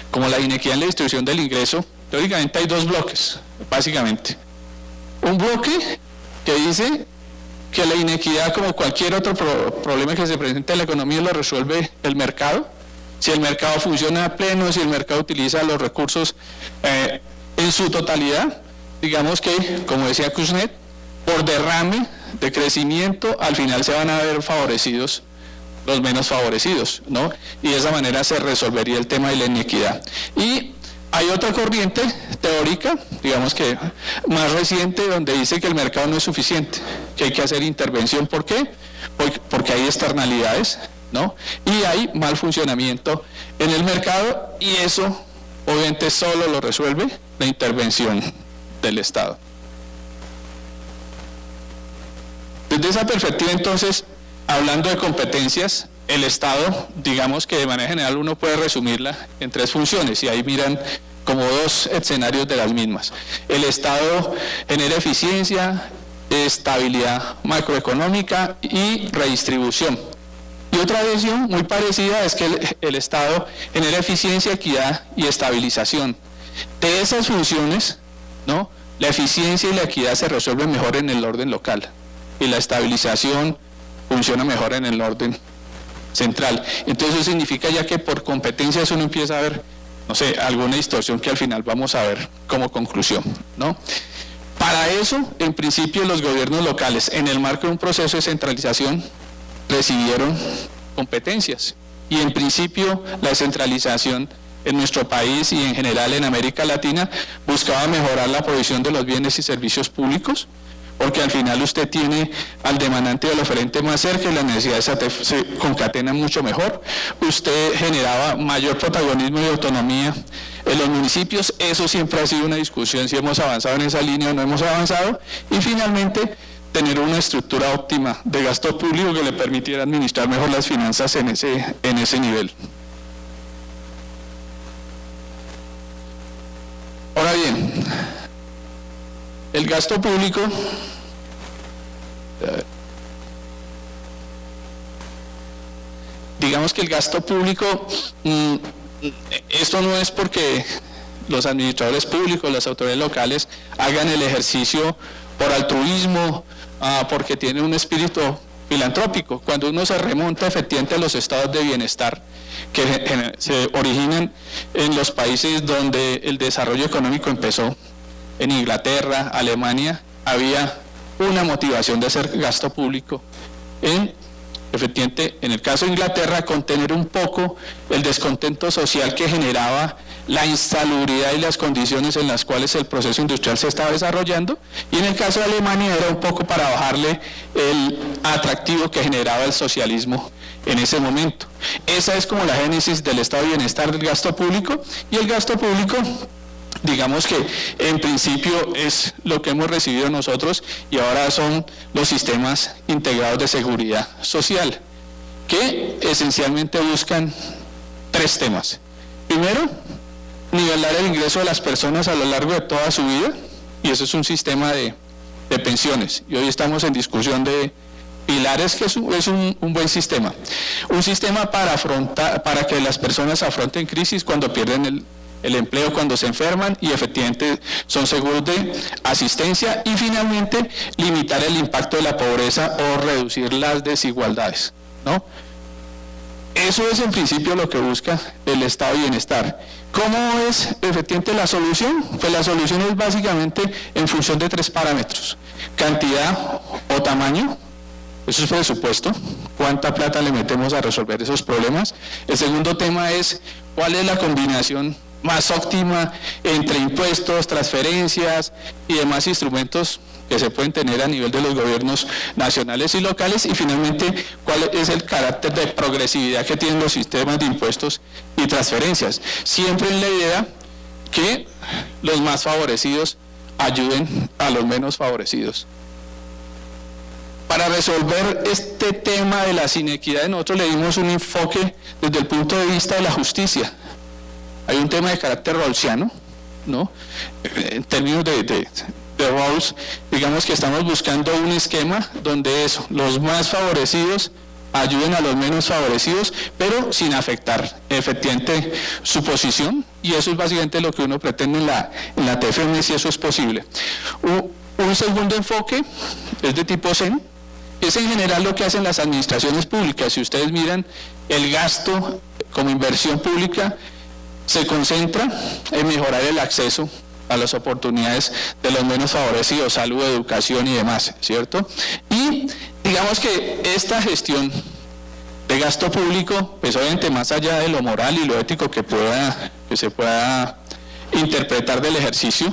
como la inequidad en la distribución del ingreso, teóricamente hay dos bloques, básicamente. Un bloque que dice que la inequidad, como cualquier otro problema que se presente en la economía, lo resuelve el mercado. Si el mercado funciona a pleno, si el mercado utiliza los recursos en su totalidad, digamos que, como decía Kuznets, por derrame de crecimiento, al final se van a ver favorecidos los menos favorecidos, ¿no? Y de esa manera se resolvería el tema de la inequidad. Y hay otra corriente teórica, digamos que más reciente, donde dice que el mercado no es suficiente, que hay que hacer intervención. ¿Por qué? Porque hay externalidades, ¿no? Y hay mal funcionamiento en el mercado, y eso obviamente solo lo resuelve la intervención del Estado. Desde esa perspectiva, entonces, hablando de competencias, el Estado, digamos que de manera general uno puede resumirla en tres funciones, y ahí miran como dos escenarios de las mismas. El Estado genera eficiencia, estabilidad macroeconómica y redistribución. Y otra visión muy parecida es que el Estado genera eficiencia, equidad y estabilización. De esas funciones, ¿no?, la eficiencia y la equidad se resuelven mejor en el orden local y la estabilización funciona mejor en el orden central. Entonces eso significa ya que por competencias uno empieza a ver, no sé, alguna distorsión que al final vamos a ver como conclusión, ¿no? Para eso, en principio, los gobiernos locales, en el marco de un proceso de centralización, recibieron competencias. Y en principio, la descentralización en nuestro país y en general en América Latina buscaba mejorar la provisión de los bienes y servicios públicos, porque al final usted tiene al demandante y al oferente más cerca y las necesidades se concatenan mucho mejor. Usted generaba mayor protagonismo y autonomía en los municipios. Eso siempre ha sido una discusión, si hemos avanzado en esa línea o no hemos avanzado. Y finalmente, tener una estructura óptima de gasto público que le permitiera administrar mejor las finanzas en ese nivel. Ahora bien, el gasto público, digamos que el gasto público, esto no es porque los administradores públicos, las autoridades locales hagan el ejercicio por altruismo, porque tienen un espíritu filantrópico. Cuando uno se remonta efectivamente a los estados de bienestar que se originan en los países donde el desarrollo económico empezó, en Inglaterra, Alemania, había una motivación de hacer gasto público efectivamente, en el caso de Inglaterra, contener un poco el descontento social que generaba la insalubridad y las condiciones en las cuales el proceso industrial se estaba desarrollando, y en el caso de Alemania era un poco para bajarle el atractivo que generaba el socialismo en ese momento. Esa es como la génesis del estado de bienestar del gasto público, y el gasto público, digamos que en principio es lo que hemos recibido nosotros, y ahora son los sistemas integrados de seguridad social, que esencialmente buscan tres temas. Primero, nivelar el ingreso de las personas a lo largo de toda su vida, y eso es un sistema de pensiones, y hoy estamos en discusión de pilares, que es un buen sistema. Un sistema para que las personas afronten crisis cuando pierden el empleo, cuando se enferman, y efectivamente son seguros de asistencia. Y finalmente, limitar el impacto de la pobreza o reducir las desigualdades, ¿no? Eso es en principio lo que busca el estado de bienestar. ¿Cómo es efectivamente la solución? Pues la solución es básicamente en función de tres parámetros: cantidad o tamaño. Eso es presupuesto, cuánta plata le metemos a resolver esos problemas. El segundo tema es cuál es la combinación más óptima entre impuestos, transferencias y demás instrumentos que se pueden tener a nivel de los gobiernos nacionales y locales, y finalmente cuál es el carácter de progresividad que tienen los sistemas de impuestos y transferencias, siempre en la idea que los más favorecidos ayuden a los menos favorecidos. Para resolver este tema de las inequidades, nosotros le dimos un enfoque desde el punto de vista de la justicia. Hay un tema de carácter rawlsiano, ¿no? En términos de Rawls, digamos que estamos buscando un esquema donde los más favorecidos ayuden a los menos favorecidos, pero sin afectar efectivamente su posición, y eso es básicamente lo que uno pretende en la TFM, si eso es posible. Un segundo enfoque es de tipo Zen. Es en general lo que hacen las administraciones públicas. Si ustedes miran, el gasto como inversión pública se concentra en mejorar el acceso a las oportunidades de los menos favorecidos, salud, educación y demás, ¿cierto? Y digamos que esta gestión de gasto público, pues obviamente más allá de lo moral y lo ético que se pueda interpretar del ejercicio,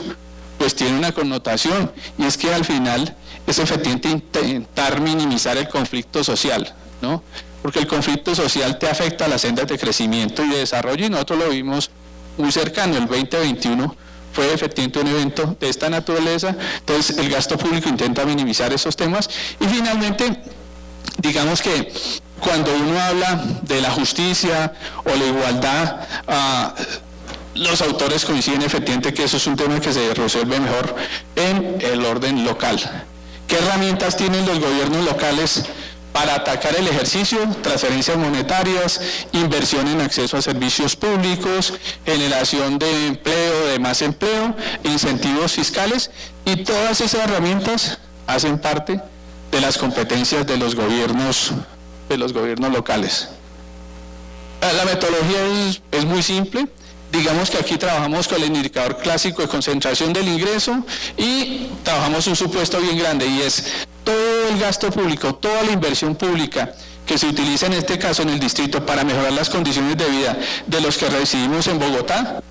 pues tiene una connotación, y es que al final es efectivamente intentar minimizar el conflicto social, ¿no? Porque el conflicto social te afecta a las sendas de crecimiento y de desarrollo, y nosotros lo vimos muy cercano. El 2021 fue efectivamente un evento de esta naturaleza. Entonces el gasto público intenta minimizar esos temas. Y finalmente, digamos que cuando uno habla de la justicia o la igualdad, los autores coinciden efectivamente que eso es un tema que se resuelve mejor en el orden local. ¿Qué herramientas tienen los gobiernos locales para atacar el ejercicio? Transferencias monetarias, inversión en acceso a servicios públicos, generación de empleo, de más empleo, incentivos fiscales, y todas esas herramientas hacen parte de las competencias de los gobiernos locales. La metodología es muy simple. Digamos que aquí trabajamos con el indicador clásico de concentración del ingreso y trabajamos un supuesto bien grande, y es todo el gasto público, toda la inversión pública que se utiliza en este caso en el distrito para mejorar las condiciones de vida de los que residimos en Bogotá,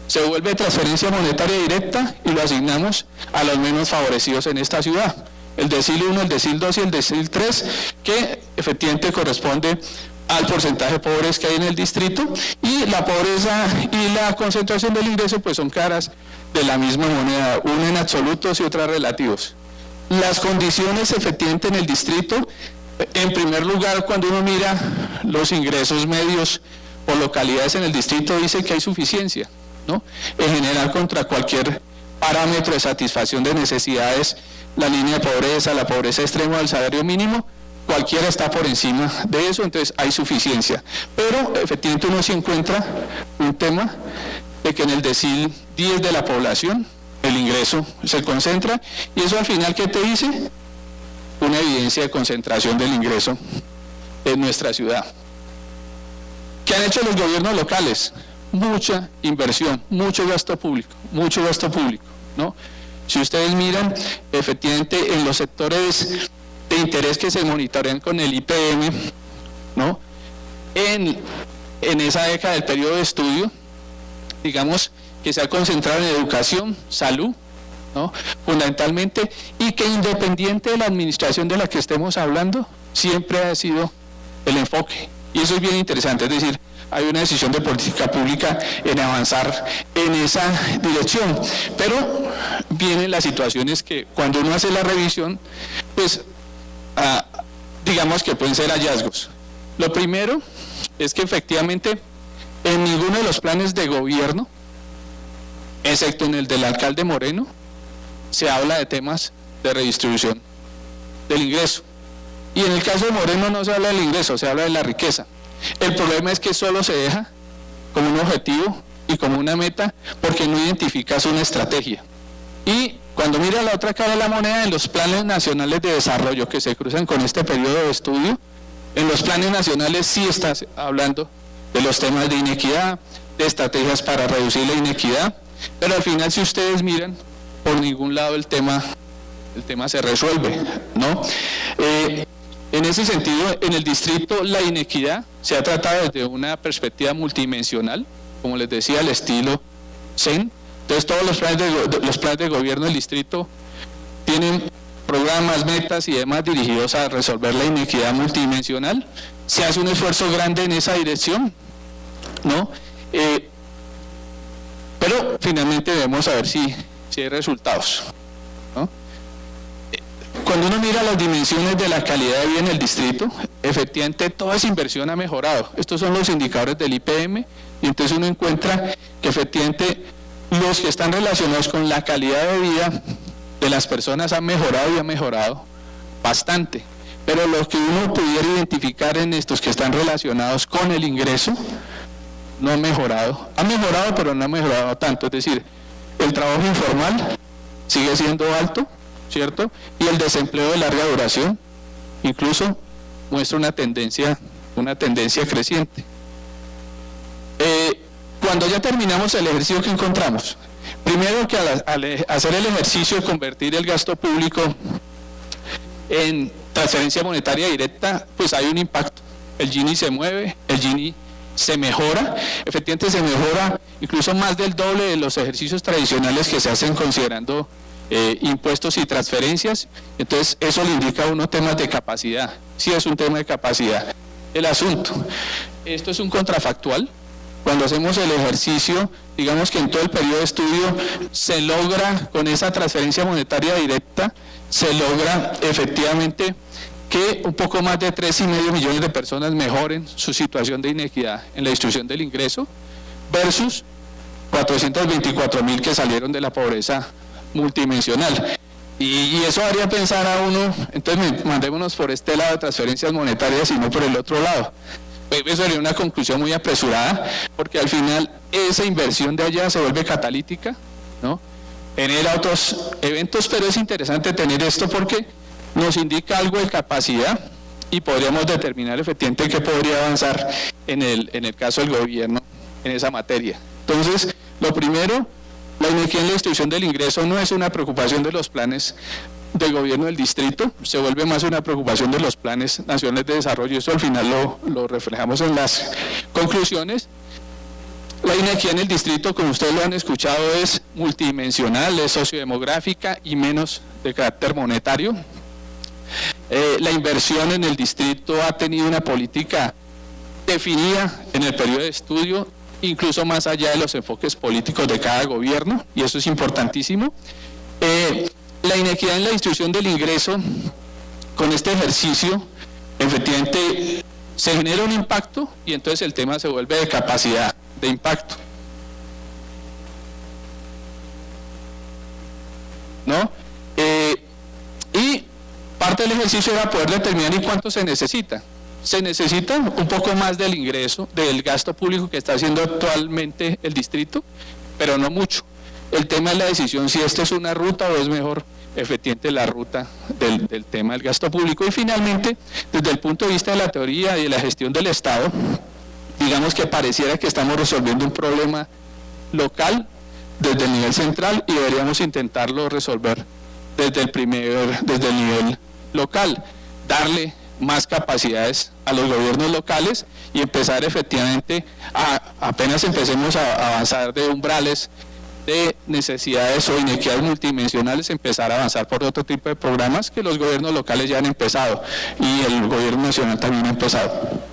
se vuelve transferencia monetaria directa y lo asignamos a los menos favorecidos en esta ciudad. El decil 1, el decil 2 y el decil 3, que efectivamente corresponde al porcentaje de pobres que hay en el distrito, y la pobreza y la concentración del ingreso pues son caras de la misma moneda, una en absolutos y otra relativos. Las condiciones efectivamente en el distrito, en primer lugar, cuando uno mira los ingresos medios por localidades en el distrito, dice que hay suficiencia, ¿no? En general, contra cualquier parámetro de satisfacción de necesidades, la línea de pobreza, la pobreza extrema del salario mínimo, cualquiera está por encima de eso, entonces hay suficiencia. Pero efectivamente uno sí encuentra un tema de que en el decil 10 de la población el ingreso se concentra, y eso al final, ¿qué te dice? Una evidencia de concentración del ingreso en nuestra ciudad. ¿Qué han hecho los gobiernos locales? Mucha inversión, mucho gasto público, ¿no? Si ustedes miran, efectivamente en los sectores de interés que se monitorean con el IPM, ¿no? En esa década del periodo de estudio, digamos que se ha concentrado en educación, salud, ¿no? Fundamentalmente, y que independiente de la administración de la que estemos hablando, siempre ha sido el enfoque. Y eso es bien interesante, es decir, hay una decisión de política pública en avanzar en esa dirección. Pero vienen las situaciones que cuando uno hace la revisión, pues digamos que pueden ser hallazgos. Lo primero es que efectivamente en ninguno de los planes de gobierno, excepto en el del alcalde Moreno, se habla de temas de redistribución del ingreso. Y en el caso de Moreno no se habla del ingreso, se habla de la riqueza. El problema es que solo se deja como un objetivo y como una meta porque no identificas una estrategia. Y cuando mira la otra cara de la moneda, en los planes nacionales de desarrollo que se cruzan con este periodo de estudio, en los planes nacionales sí estás hablando de los temas de inequidad, de estrategias para reducir la inequidad, pero al final, si ustedes miran, por ningún lado el tema se resuelve, ¿no? En ese sentido, en el distrito la inequidad se ha tratado desde una perspectiva multidimensional, como les decía, al estilo CEN. Entonces todos los planes de gobierno del distrito tienen programas, metas y demás dirigidos a resolver la inequidad multidimensional. Se hace un esfuerzo grande en esa dirección, ¿no? Pero finalmente debemos saber si hay resultados, ¿no? Cuando uno mira las dimensiones de la calidad de vida en el distrito, efectivamente toda esa inversión ha mejorado. Estos son los indicadores del IPM, y entonces uno encuentra que efectivamente los que están relacionados con la calidad de vida de las personas han mejorado, y han mejorado bastante. Pero lo que uno pudiera identificar en estos que están relacionados con el ingreso, no han mejorado. Han mejorado, pero no han mejorado tanto. Es decir, el trabajo informal sigue siendo alto, ¿cierto? Y el desempleo de larga duración incluso muestra una tendencia creciente. Cuando ya terminamos el ejercicio, ¿qué encontramos? Primero, que al hacer el ejercicio de convertir el gasto público en transferencia monetaria directa, pues hay un impacto. El Gini se mueve, el Gini se mejora, efectivamente se mejora incluso más del doble de los ejercicios tradicionales que se hacen considerando impuestos y transferencias. Entonces eso le indica a uno temas de capacidad. Sí, es un tema de capacidad. El asunto, esto es un contrafactual. Cuando hacemos el ejercicio, digamos que en todo el periodo de estudio se logra, con esa transferencia monetaria directa, se logra efectivamente que un poco más de 3,5 millones de personas mejoren su situación de inequidad en la distribución del ingreso, versus 424.000 que salieron de la pobreza multidimensional. Y eso haría pensar a uno, entonces mandémonos por este lado de transferencias monetarias y no por el otro lado. Eso sería una conclusión muy apresurada, porque al final esa inversión de allá se vuelve catalítica, ¿no? Genera otros eventos, pero es interesante tener esto porque nos indica algo de capacidad y podríamos determinar efectivamente qué podría avanzar en el caso del gobierno en esa materia. Entonces, lo primero, la inequidad en la distribución del ingreso no es una preocupación de los planes del gobierno del distrito, se vuelve más una preocupación de los planes nacionales de desarrollo, eso al final lo reflejamos en las conclusiones. La inequidad en el distrito, como ustedes lo han escuchado, es multidimensional, es sociodemográfica y menos de carácter monetario. La inversión en el distrito ha tenido una política definida en el periodo de estudio, incluso más allá de los enfoques políticos de cada gobierno, y eso es importantísimo. La inequidad en la distribución del ingreso, con este ejercicio, efectivamente se genera un impacto y entonces el tema se vuelve de capacidad de impacto, ¿no? Y parte del ejercicio era poder determinar en cuánto se necesita. Se necesita un poco más del ingreso, del gasto público que está haciendo actualmente el distrito, pero no mucho. El tema es la decisión si esto es una ruta o es mejor efectivamente la ruta del tema del gasto público. Y finalmente, desde el punto de vista de la teoría y de la gestión del Estado, digamos que pareciera que estamos resolviendo un problema local desde el nivel central y deberíamos intentarlo resolver desde el nivel local, darle más capacidades a los gobiernos locales y empezar efectivamente apenas empecemos a avanzar de umbrales de necesidades o inequidades multidimensionales, empezar a avanzar por otro tipo de programas que los gobiernos locales ya han empezado y el gobierno nacional también ha empezado.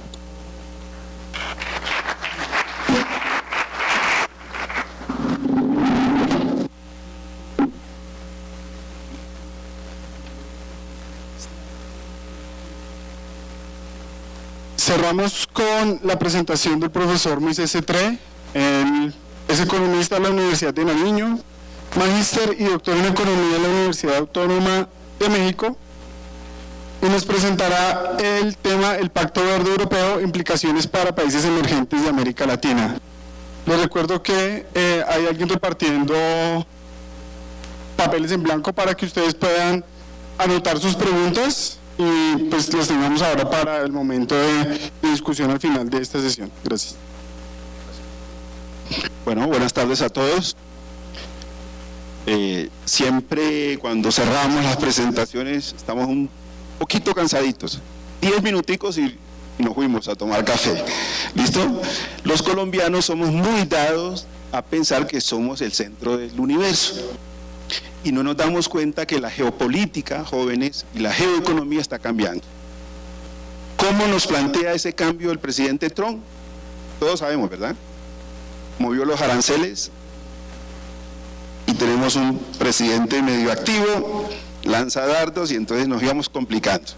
Cerramos con la presentación del profesor Moisés Cetré. Él es economista de la Universidad de Nariño, magíster y doctor en economía de la Universidad Autónoma de México, y nos presentará el tema el Pacto Verde Europeo, implicaciones para países emergentes de América Latina. Les recuerdo que hay alguien repartiendo papeles en blanco para que ustedes puedan anotar sus preguntas y pues las tengamos ahora para el momento de discusión al final de esta sesión. Gracias. Bueno, buenas tardes a todos. Siempre cuando cerramos las presentaciones estamos un poquito cansaditos. 10 minuticos y nos fuimos a tomar café. ¿Listo? Los colombianos somos muy dados a pensar que somos el centro del universo. Y no nos damos cuenta que la geopolítica, jóvenes, y la geoeconomía está cambiando. ¿Cómo nos plantea ese cambio el presidente Trump? Todos sabemos, ¿verdad? Movió los aranceles y tenemos un presidente medio activo, lanza dardos y entonces nos íbamos complicando.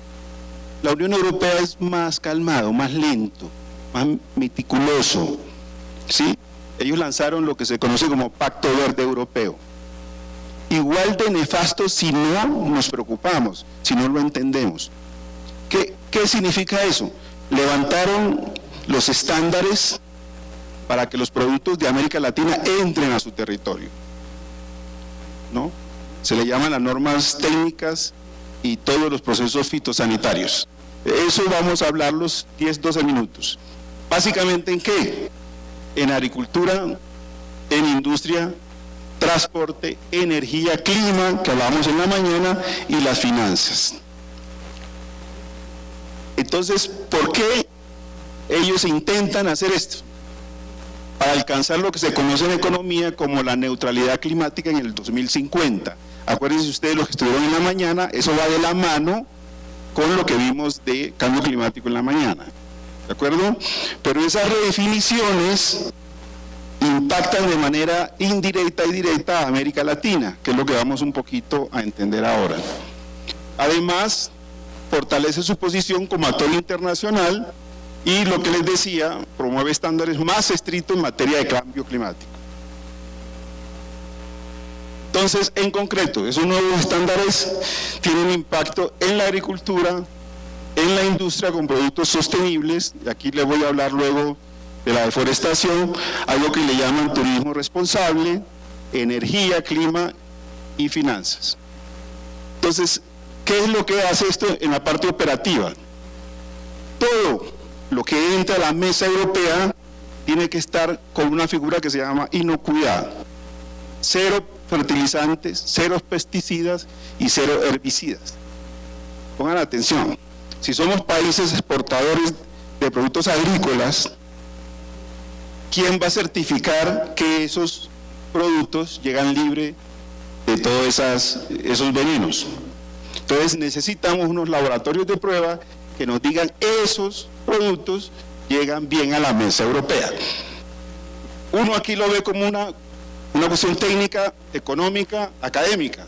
La Unión Europea es más calmado, más lento, más meticuloso, ¿sí? Ellos lanzaron lo que se conoce como Pacto Verde Europeo. Igual de nefasto si no nos preocupamos, si no lo entendemos. ¿Qué significa eso? Levantaron los estándares para que los productos de América Latina entren a su territorio, ¿no? Se le llaman las normas técnicas y todos los procesos fitosanitarios. Eso vamos a hablar los 10-12 minutos. Básicamente, ¿en qué? En agricultura, en industria, transporte, energía, clima, que hablamos en la mañana, y las finanzas. Entonces, ¿por qué ellos intentan hacer esto? Para alcanzar lo que se conoce en economía como la neutralidad climática en el 2050. Acuérdense ustedes, los que estuvieron en la mañana, eso va de la mano con lo que vimos de cambio climático en la mañana, ¿de acuerdo? Pero esas redefiniciones impactan de manera indirecta y directa a América Latina, que es lo que vamos un poquito a entender ahora. Además, fortalece su posición como actor internacional y, lo que les decía, promueve estándares más estrictos en materia de cambio climático. Entonces, en concreto, esos nuevos estándares tienen impacto en la agricultura, en la industria con productos sostenibles, y aquí les voy a hablar luego de la deforestación, algo que le llaman turismo responsable, energía, clima y finanzas. Entonces, ¿qué es lo que hace esto en la parte operativa? Todo lo que entra a la mesa europea tiene que estar con una figura que se llama inocuidad. Cero fertilizantes, cero pesticidas y cero herbicidas. Pongan atención, si somos países exportadores de productos agrícolas, ¿quién va a certificar que esos productos llegan libres de todos esos venenos? Entonces necesitamos unos laboratorios de prueba que nos digan esos productos llegan bien a la mesa europea. Uno aquí lo ve como una cuestión técnica, económica, académica,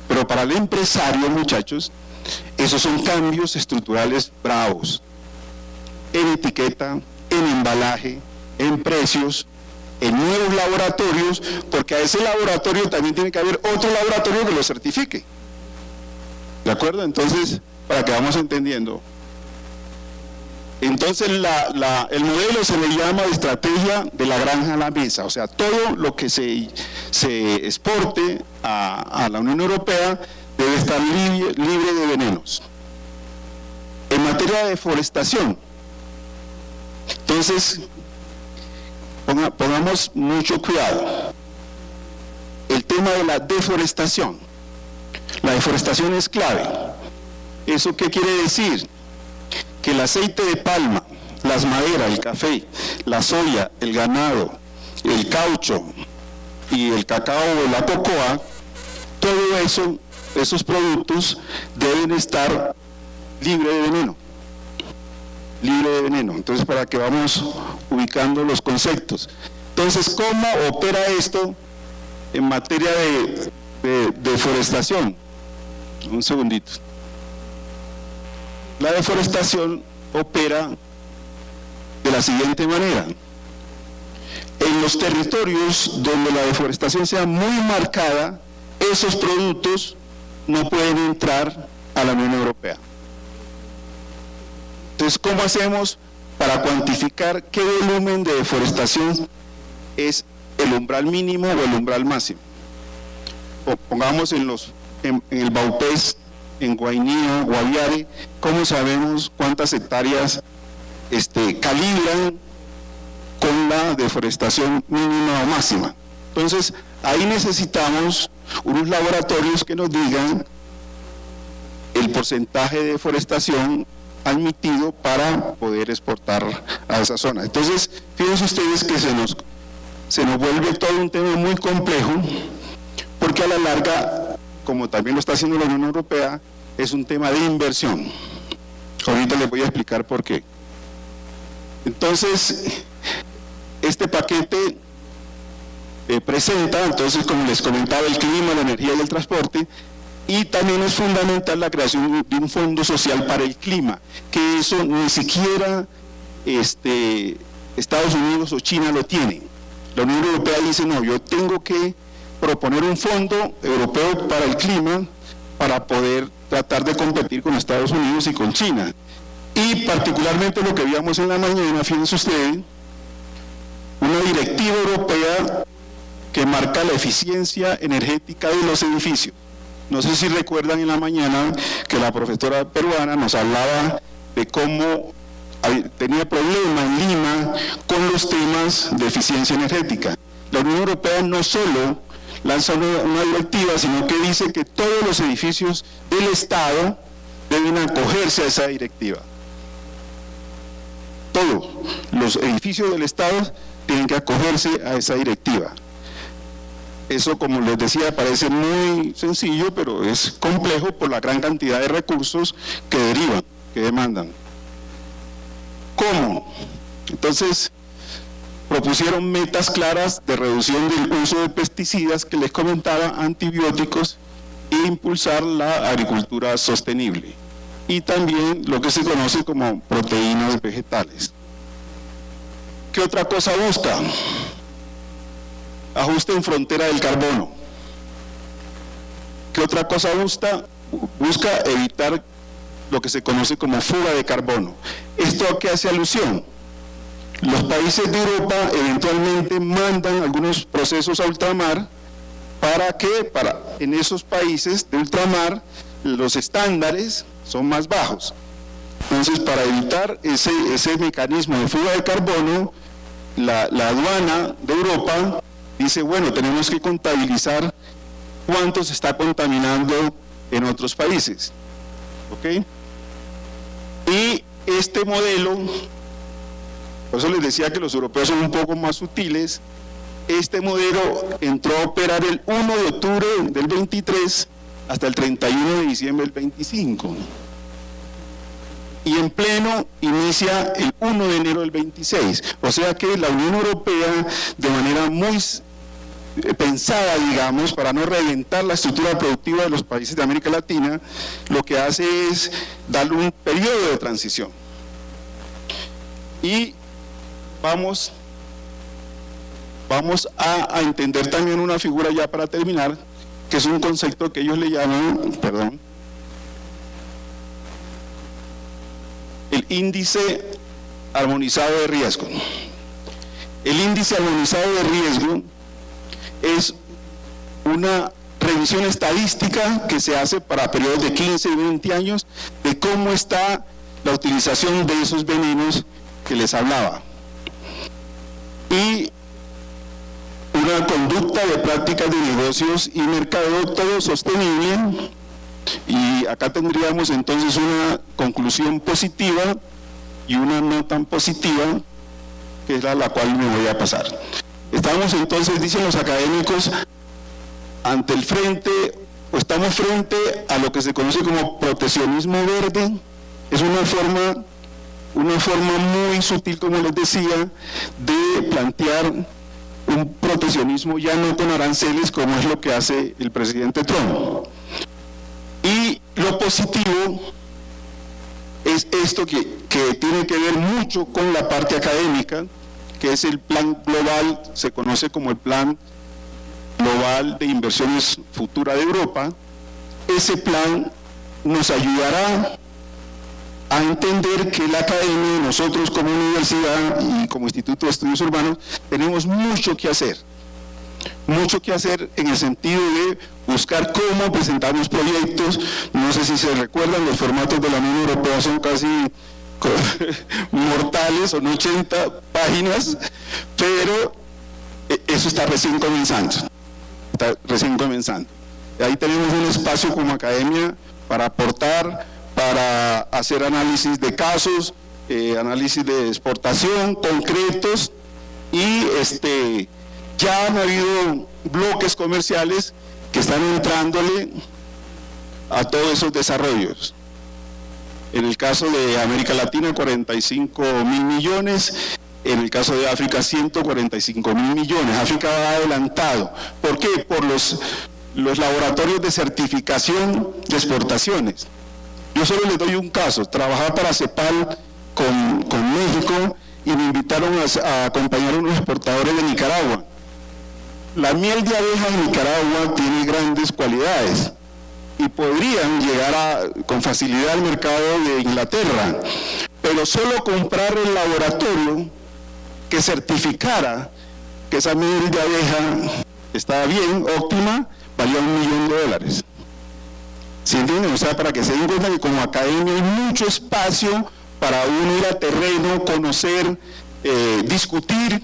pero para el empresario, muchachos, esos son cambios estructurales bravos, en etiqueta, en embalaje, en precios, en nuevos laboratorios, porque a ese laboratorio también tiene que haber otro laboratorio que lo certifique. ¿De acuerdo? Entonces, para que vamos entendiendo. Entonces, el modelo se le llama estrategia de la granja a la mesa, o sea, todo lo que se exporte a la Unión Europea debe estar libre de venenos. En materia de deforestación, entonces, pongamos mucho cuidado. El tema de la deforestación. La deforestación es clave. ¿Eso qué quiere decir? Que el aceite de palma, las maderas, el café, la soya, el ganado, el caucho y el cacao o la cocoa, todo eso, esos productos deben estar libres de veneno. Libre de veneno. Entonces, para que vamos ubicando los conceptos. Entonces, ¿cómo opera esto en materia de deforestación? Un segundito. La deforestación opera de la siguiente manera. En los territorios donde la deforestación sea muy marcada, esos productos no pueden entrar a la Unión Europea. Entonces, ¿cómo hacemos para cuantificar qué volumen de deforestación es el umbral mínimo o el umbral máximo? O pongamos en el Baupés, en Guainía, Guaviare, ¿cómo sabemos cuántas hectáreas calibran con la deforestación mínima o máxima? Entonces, ahí necesitamos unos laboratorios que nos digan el porcentaje de deforestación admitido para poder exportar a esa zona. Entonces, fíjense ustedes que se nos vuelve todo un tema muy complejo, porque a la larga, como también lo está haciendo la Unión Europea, es un tema de inversión. Ahorita les voy a explicar por qué. Entonces, este paquete presenta, entonces, como les comentaba, el clima, la energía y el transporte, y también es fundamental la creación de un fondo social para el clima, que eso ni siquiera Estados Unidos o China lo tienen. La Unión Europea dice, no, yo tengo que proponer un fondo europeo para el clima para poder tratar de competir con Estados Unidos y con China. Y particularmente lo que vimos en la mañana, fíjense ustedes, una directiva europea que marca la eficiencia energética de los edificios. No sé si recuerdan en la mañana que la profesora peruana nos hablaba de cómo tenía problemas en Lima con los temas de eficiencia energética. La Unión Europea no solo lanza una directiva, sino que dice que todos los edificios del Estado deben acogerse a esa directiva. Todos los edificios del Estado tienen que acogerse a esa directiva. Eso, como les decía, parece muy sencillo, pero es complejo por la gran cantidad de recursos que derivan, que demandan. ¿Cómo? Entonces, propusieron metas claras de reducción del uso de pesticidas que les comentaba, antibióticos, e impulsar la agricultura sostenible. Y también lo que se conoce como proteínas vegetales. ¿Qué otra cosa busca? Ajuste en frontera del carbono. ¿qué otra cosa busca? Busca evitar lo que se conoce como fuga de carbono. ¿Esto a qué hace alusión? Los países de Europa eventualmente mandan algunos procesos a ultramar. ¿Para qué? Para en esos países de ultramar los estándares son más bajos. Entonces, para evitar ese mecanismo de fuga de carbono, la aduana de Europa dice, bueno, tenemos que contabilizar cuánto se está contaminando en otros países. ¿Ok? Y este modelo, por eso les decía que los europeos son un poco más sutiles, este modelo entró a operar el 1 de octubre del 23 hasta el 31 de diciembre del 25. Y en pleno inicia el 1 de enero del 26. O sea que la Unión Europea, de manera muy pensada, digamos, para no reventar la estructura productiva de los países de América Latina, lo que hace es darle un periodo de transición. Y vamos a entender también una figura ya para terminar, que es un concepto que ellos le llaman, el índice armonizado de riesgo. El índice armonizado de riesgo es una revisión estadística que se hace para periodos de 15 y 20 años de cómo está la utilización de esos venenos que les hablaba. Y una conducta de prácticas de negocios y mercado todo sostenible, y acá tendríamos entonces una conclusión positiva y una no tan positiva, que es la cual me voy a pasar. Estamos entonces, dicen los académicos, ante el frente, o estamos frente a lo que se conoce como proteccionismo verde. Es una forma muy sutil, como les decía, de plantear un proteccionismo ya no con aranceles, como es lo que hace el presidente Trump. Y lo positivo es esto que tiene que ver mucho con la parte académica, que es el plan global, se conoce como el plan global de inversiones futura de Europa. Ese plan nos ayudará a entender que la academia, nosotros como universidad y como Instituto de Estudios Urbanos, tenemos mucho que hacer en el sentido de buscar cómo presentamos proyectos. No sé si se recuerdan, los formatos de la Unión Europea son casi mortales, son 80 páginas, pero eso está recién comenzando. Ahí tenemos un espacio como academia para aportar, para hacer análisis de casos, análisis de exportación concretos, y ya han habido bloques comerciales que están entrándole a todos esos desarrollos. En el caso de América Latina, 45.000 millones, en el caso de África, 145.000 millones. África va adelantado. ¿Por qué? Por los laboratorios de certificación de exportaciones. Yo solo les doy un caso. Trabajaba para CEPAL con México y me invitaron a acompañar a unos exportadores de Nicaragua. La miel de abeja en Nicaragua tiene grandes cualidades y podrían llegar con facilidad al mercado de Inglaterra, pero solo comprar el laboratorio que certificara que esa miel de abeja estaba bien, óptima, valía $1 millón. ¿Sí entienden? O sea, para que se den cuenta que como academia hay mucho espacio para uno ir a terreno, conocer, discutir,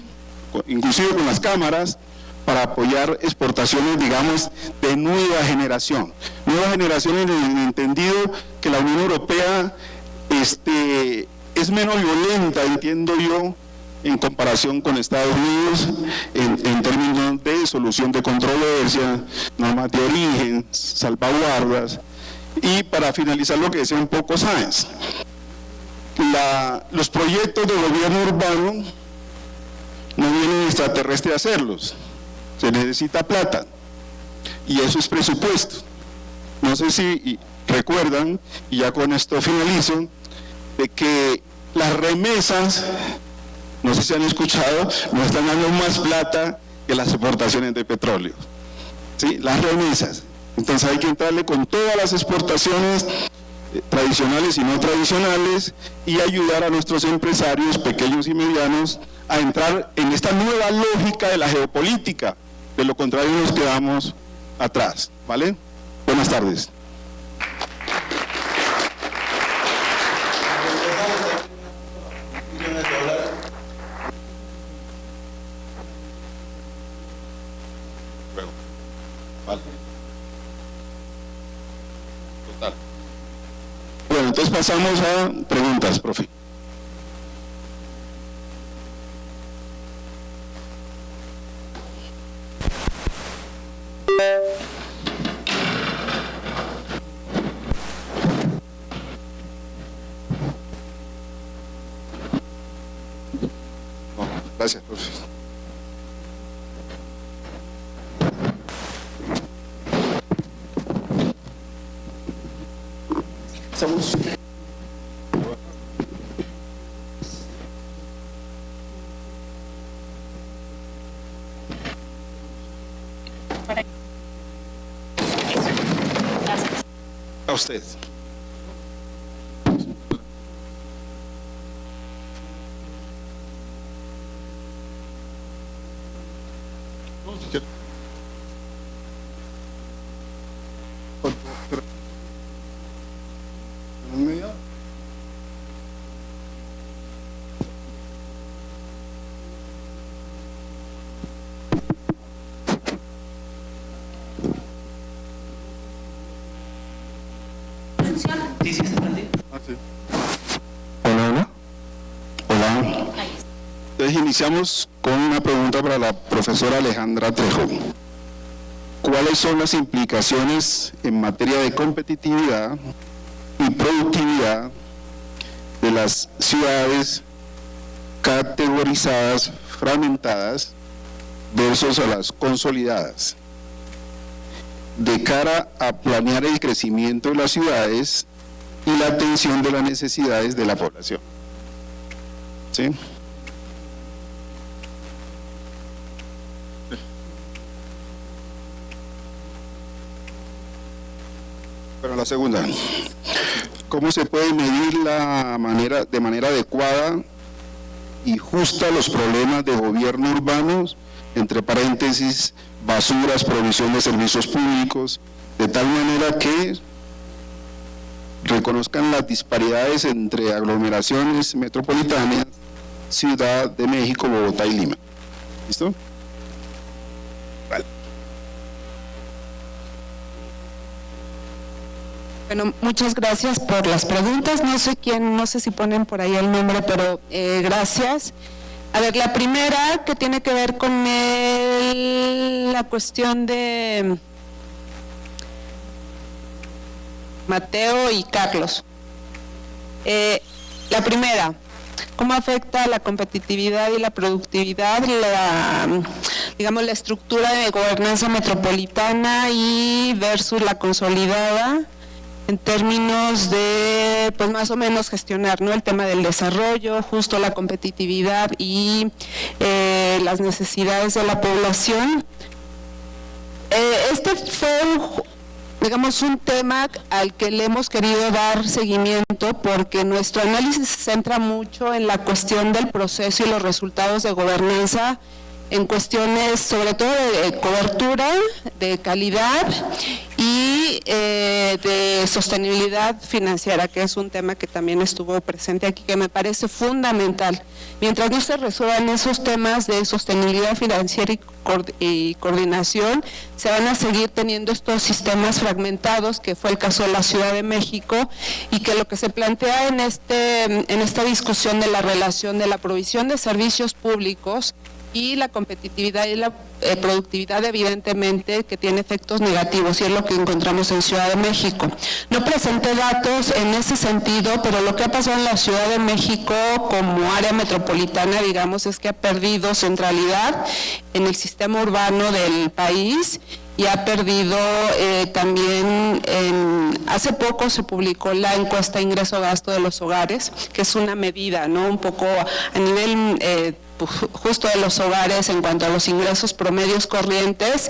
inclusive con las cámaras, para apoyar exportaciones, digamos, de nueva generación. Nueva generación en el entendido que la Unión Europea es menos violenta, entiendo yo, en comparación con Estados Unidos, en términos de solución de controversia, normas de origen, salvaguardas. Y para finalizar lo que decía un poco Sáenz, los proyectos de gobierno urbano no vienen extraterrestres a hacerlos. Se necesita plata, y eso es presupuesto. No sé si recuerdan, y ya con esto finalizo, de que las remesas, no sé si han escuchado, nos están dando más plata que las exportaciones de petróleo. ¿Sí? Las remesas. Entonces hay que entrarle con todas las exportaciones tradicionales y no tradicionales y ayudar a nuestros empresarios pequeños y medianos a entrar en esta nueva lógica de la geopolítica. De lo contrario nos quedamos atrás, ¿vale? Buenas tardes. Bueno, entonces pasamos a preguntas, profe. Gracias, profe. A usted. Hola. Hola. Entonces iniciamos con una pregunta para la profesora Alejandra Trejo. ¿Cuáles son las implicaciones en materia de competitividad y productividad de las ciudades categorizadas, fragmentadas, versus a las consolidadas, de cara a planear el crecimiento de las ciudades y la atención de las necesidades de la población? ¿Sí? Pero la segunda, ¿cómo se puede medir de manera adecuada y justa los problemas de gobierno urbanos, entre paréntesis, basuras, provisión de servicios públicos, de tal manera que reconozcan las disparidades entre aglomeraciones metropolitanas, Ciudad de México, Bogotá y Lima? ¿Listo? Vale. Bueno, muchas gracias por las preguntas. No sé si ponen por ahí el nombre, pero gracias. A ver, la primera que tiene que ver con la cuestión de Mateo y Carlos. La primera, ¿cómo afecta la competitividad y la productividad, digamos, la estructura de gobernanza metropolitana y versus la consolidada, en términos de, pues más o menos gestionar, ¿no?, el tema del desarrollo, justo la competitividad y las necesidades de la población? Este fue, digamos, un tema al que le hemos querido dar seguimiento porque nuestro análisis se centra mucho en la cuestión del proceso y los resultados de gobernanza en cuestiones sobre todo de cobertura, de calidad y de sostenibilidad financiera, que es un tema que también estuvo presente aquí, que me parece fundamental. Mientras no se resuelvan esos temas de sostenibilidad financiera y coordinación, se van a seguir teniendo estos sistemas fragmentados, que fue el caso de la Ciudad de México, y que lo que se plantea en esta discusión de la relación de la provisión de servicios públicos y la competitividad y la productividad, evidentemente que tiene efectos negativos, y es lo que encontramos en Ciudad de México. No presenté datos en ese sentido, pero lo que ha pasado en la Ciudad de México como área metropolitana, digamos, es que ha perdido centralidad en el sistema urbano del país y ha perdido también, hace poco se publicó la encuesta ingreso-gasto de los hogares, que es una medida, ¿no?, un poco a nivel justo de los hogares en cuanto a los ingresos promedios corrientes,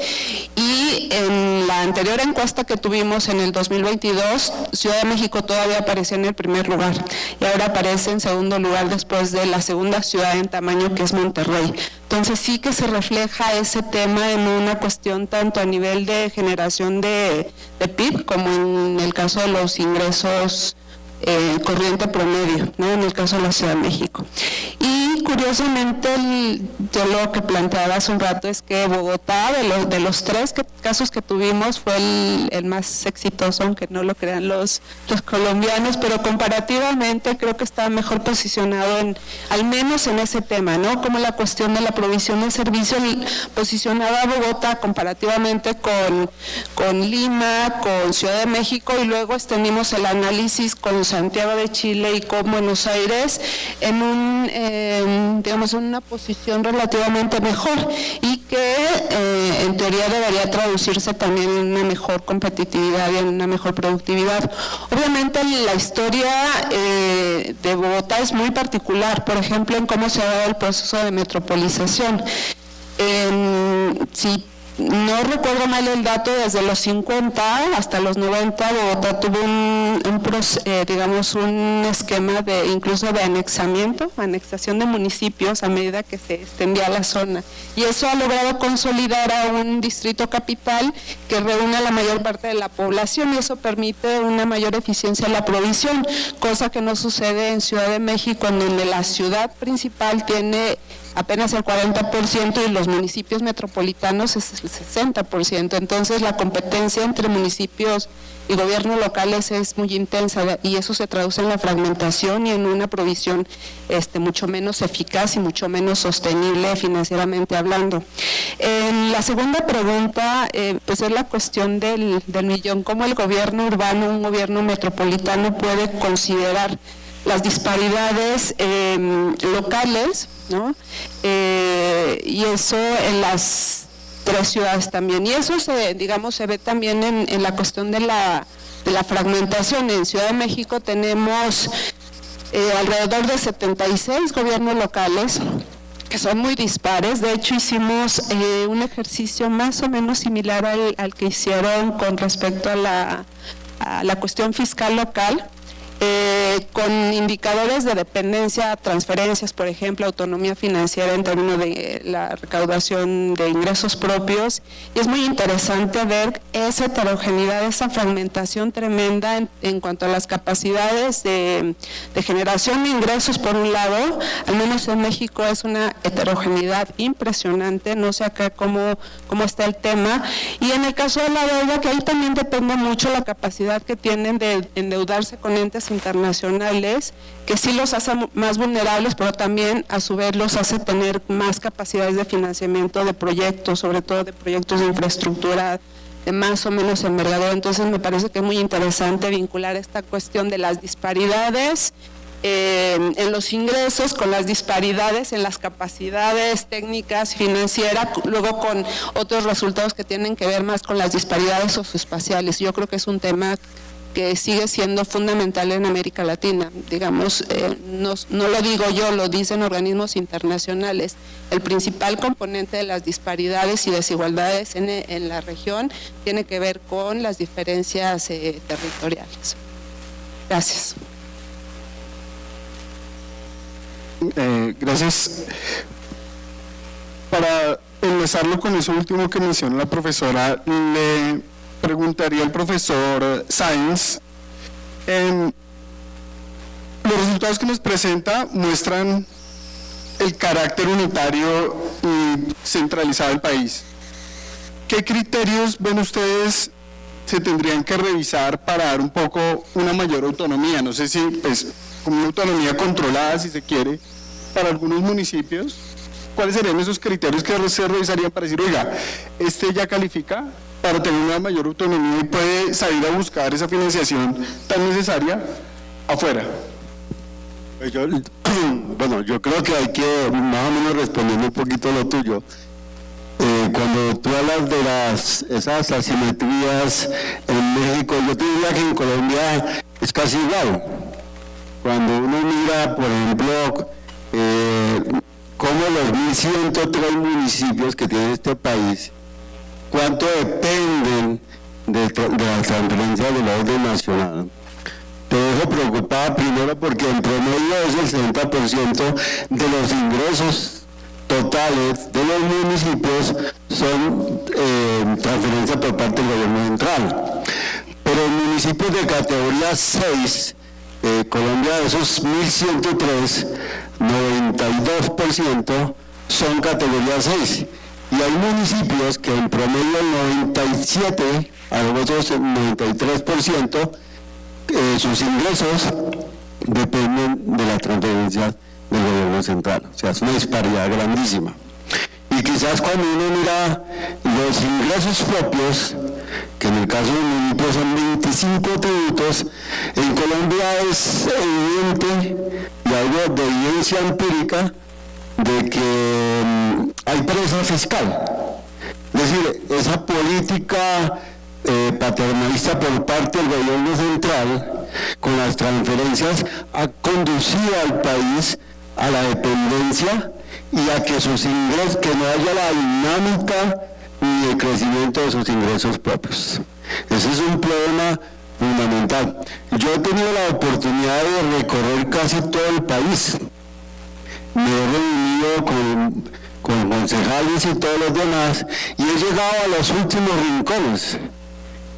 y en la anterior encuesta que tuvimos en el 2022, Ciudad de México todavía aparecía en el primer lugar y ahora aparece en segundo lugar después de la segunda ciudad en tamaño, que es Monterrey. Entonces sí que se refleja ese tema en una cuestión tanto a nivel de generación de PIB como en el caso de los ingresos corriente promedio, ¿no? En el caso de la Ciudad de México. Y curiosamente, yo lo que planteaba hace un rato es que Bogotá, de los tres casos que tuvimos, fue el más exitoso, aunque no lo crean los colombianos, pero comparativamente creo que está mejor posicionado, al menos en ese tema, ¿no? Como la cuestión de la provisión de servicios, posicionaba a Bogotá comparativamente con Lima, con Ciudad de México, y luego extendimos el análisis con Santiago de Chile y con Buenos Aires en una posición relativamente mejor, y que en teoría debería traducirse también en una mejor competitividad y en una mejor productividad. Obviamente la historia de Bogotá es muy particular, por ejemplo, en cómo se ha dado el proceso de metropolización. Si no recuerdo mal el dato, desde los 50 hasta los 90 Bogotá tuvo un esquema incluso de anexación de municipios a medida que se extendía la zona, y eso ha logrado consolidar a un distrito capital que reúne a la mayor parte de la población, y eso permite una mayor eficiencia en la provisión, cosa que no sucede en Ciudad de México, en donde la ciudad principal tiene apenas el 40% y los municipios metropolitanos es el 60%. Entonces la competencia entre municipios y gobiernos locales es muy intensa, y eso se traduce en la fragmentación y en una provisión mucho menos eficaz y mucho menos sostenible financieramente hablando. La segunda pregunta pues es la cuestión del millón, cómo el gobierno urbano, un gobierno metropolitano, puede considerar las disparidades locales, ¿no? Y eso en las tres ciudades también, y eso se ve también en la cuestión de la fragmentación. En Ciudad de México tenemos alrededor de 76 gobiernos locales que son muy dispares. De hecho hicimos un ejercicio más o menos similar al que hicieron con respecto a la cuestión fiscal local, con indicadores de dependencia, transferencias, por ejemplo, autonomía financiera en términos de la recaudación de ingresos propios, y es muy interesante ver esa heterogeneidad, esa fragmentación tremenda en cuanto a las capacidades de generación de ingresos. Por un lado, al menos en México es una heterogeneidad impresionante, no sé acá cómo está el tema, y en el caso de la deuda, que ahí también depende mucho la capacidad que tienen de endeudarse con entes internacionales, que sí los hace más vulnerables, pero también a su vez los hace tener más capacidades de financiamiento de proyectos, sobre todo de proyectos de infraestructura de más o menos envergadura. Entonces me parece que es muy interesante vincular esta cuestión de las disparidades en los ingresos con las disparidades en las capacidades técnicas financieras, luego con otros resultados que tienen que ver más con las disparidades socioespaciales. Yo creo que es un tema que sigue siendo fundamental en América Latina, digamos, no lo digo yo, lo dicen organismos internacionales. El principal componente de las disparidades y desigualdades en la región tiene que ver con las diferencias territoriales. Gracias. Gracias. Para enlazarlo con eso último que mencionó la profesora, le preguntaría al profesor Sáenz, los resultados que nos presenta muestran el carácter unitario y centralizado del país. ¿Qué criterios ven ustedes se tendrían que revisar para dar un poco una mayor autonomía? No sé si pues como una autonomía controlada, si se quiere, para algunos municipios. ¿Cuáles serían esos criterios que se revisarían para decir, oiga, ya califica para tener una mayor autonomía y puede salir a buscar esa financiación tan necesaria afuera? Yo creo que hay que, más o menos respondiendo un poquito lo tuyo, cuando tú hablas de esas asimetrías en México, yo te diría que en Colombia es casi igual. Cuando uno mira, por ejemplo, cómo los 1.103 municipios que tiene este país, cuánto dependen de las transferencias del orden nacional. Te dejo preocupada primero porque en promedio es el 60% de los ingresos totales de los municipios son transferencias por parte del gobierno central. Pero en municipios de categoría 6, Colombia, de esos 1.103, 92% son categoría 6. Y hay municipios que en promedio el 97%, a los otros el 93%, sus ingresos dependen de la transferencia del gobierno central. O sea, es una disparidad grandísima. Y quizás cuando uno mira los ingresos propios, que en el caso del municipio son 25 tributos, en Colombia es evidente y algo de evidencia empírica de que hay presa fiscal. Es decir, esa política paternalista por parte del gobierno central con las transferencias ha conducido al país a la dependencia y a que sus ingresos, que no haya la dinámica ni el crecimiento de sus ingresos propios. Ese es un problema fundamental. Yo he tenido la oportunidad de recorrer casi todo el país. Me he reunido con concejales y todos los demás y he llegado a los últimos rincones.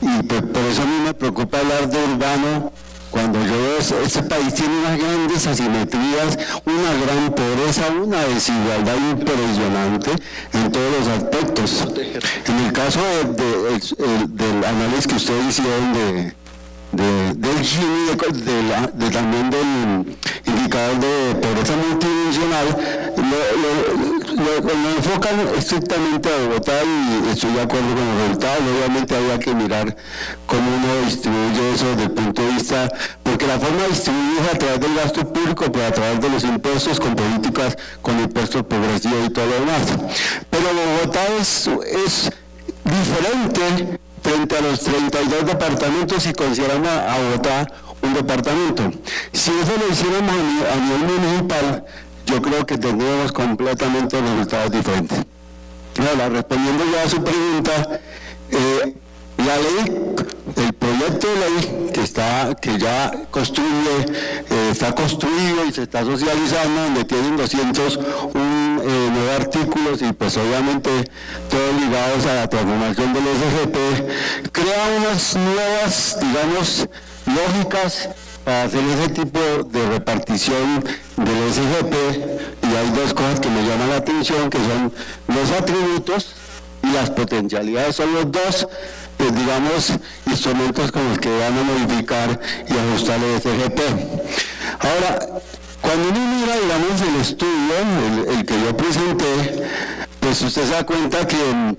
Y pues por eso a mí me preocupa hablar de urbano, cuando yo veo este país tiene unas grandes asimetrías, una gran pobreza, una desigualdad impresionante en todos los aspectos. En el caso del análisis que ustedes hicieron del Gini, también del indicador de pobreza multidimensional, lo enfocan estrictamente a Bogotá y estoy de acuerdo con los resultados. Obviamente había que mirar cómo uno distribuye eso desde el punto de vista, porque la forma de distribuir es a través del gasto público, pero a través de los impuestos, con políticas, con impuestos progresivos y todo lo demás. Pero Bogotá es diferente frente a los 32 departamentos si consideramos a Bogotá un departamento. Si eso lo hiciéramos a nivel municipal, yo creo que tendríamos completamente resultados diferentes. Ahora, respondiendo ya a su pregunta, la ley, el proyecto de ley que ya está construido y se está socializando, donde tienen 209 artículos y pues obviamente todos ligados a la transformación del SGP, crea unas nuevas, digamos, lógicas para hacer ese tipo de repartición del SGP, y hay dos cosas que me llaman la atención, que son los atributos y las potencialidades. Son los dos, digamos, instrumentos con los que van a modificar y ajustar el SGP. Ahora, cuando uno mira, digamos, el estudio, el que yo presenté, pues usted se da cuenta que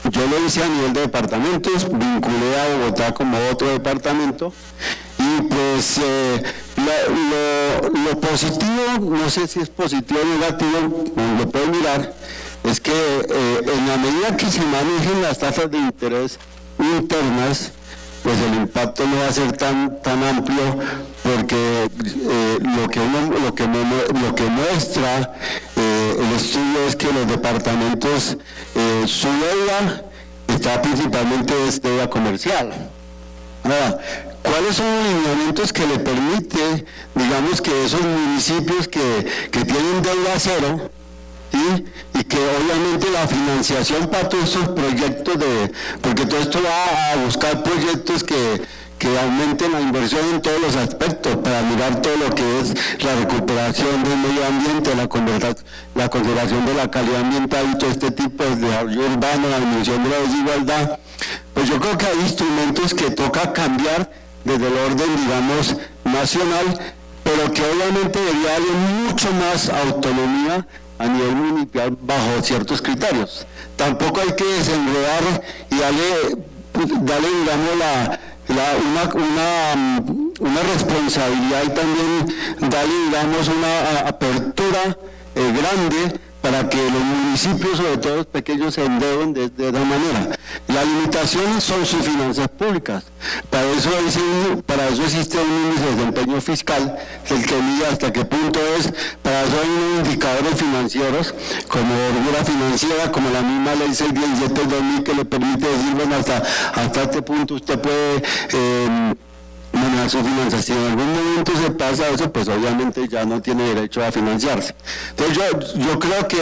yo lo hice a nivel de departamentos, vinculé a Bogotá como otro departamento, y pues lo positivo, no sé si es positivo o negativo, lo pueden mirar, es que en la medida que se manejen las tasas de interés internas, pues el impacto no va a ser tan amplio, porque lo que muestra el estudio es que los departamentos, su deuda está principalmente es deuda comercial. Ahora, ¿cuáles son los lineamientos que le permite, digamos, que esos municipios que tienen deuda cero, ¿sí? Y que obviamente la financiación para todos estos proyectos, porque todo esto va a buscar proyectos que aumenten la inversión en todos los aspectos, para mirar todo lo que es la recuperación del medio ambiente, la conservación de la calidad ambiental y todo este tipo de desarrollo urbano, la disminución de la desigualdad. Pues yo creo que hay instrumentos que toca cambiar desde el orden, digamos, nacional, pero que obviamente debería haber mucho más autonomía a nivel municipal bajo ciertos criterios. Tampoco hay que desenredar y darle digamos, una responsabilidad y también darle, digamos, una apertura grande para que los municipios, sobre todo los pequeños, se endeuden de esa manera. Las limitaciones son sus finanzas públicas. Para eso existe un índice de desempeño fiscal, el que mide hasta qué punto es. Para eso hay unos indicadores financieros, como holgura financiera, como la misma ley 617 del 2000, que le permite decir, bueno, hasta este punto usted puede manejar sus finanzas. Si en algún momento se pasa eso, pues obviamente ya no tiene derecho a financiarse. Entonces yo creo que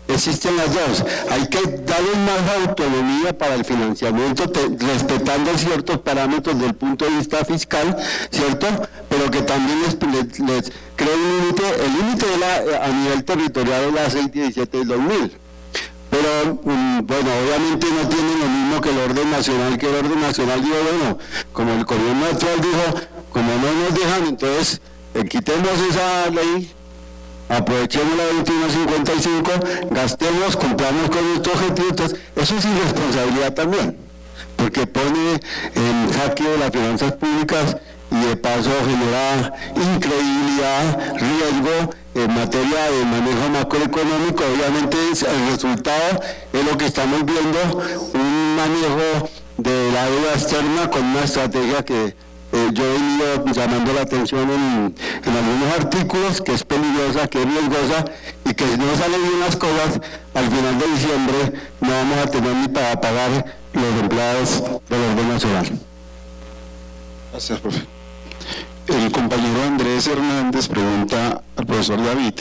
existen las dos. Hay que darle más autonomía para el financiamiento, respetando ciertos parámetros del punto de vista fiscal, ¿cierto? Pero que también les cree un límite. El límite a nivel territorial es la 617 del 2000. Pero, bueno, obviamente no tienen lo mismo que el orden nacional, que el orden nacional dijo, bueno, como el gobierno actual dijo, como no nos dejan, entonces quitemos esa ley, aprovechemos la 2155, gastemos, cumplamos con nuestro objetivo. Entonces, eso es irresponsabilidad también, porque pone en jaque las finanzas públicas y de paso genera incredibilidad, riesgo en materia de manejo macroeconómico. Obviamente el resultado es lo que estamos viendo, un manejo de la deuda externa con una estrategia que yo he venido llamando la atención en algunos artículos, que es peligrosa, que es riesgosa, y que si no salen bien las cosas, al final de diciembre no vamos a tener ni para pagar los empleados del orden nacional. Gracias, profe. El compañero Andrés Hernández pregunta al profesor David,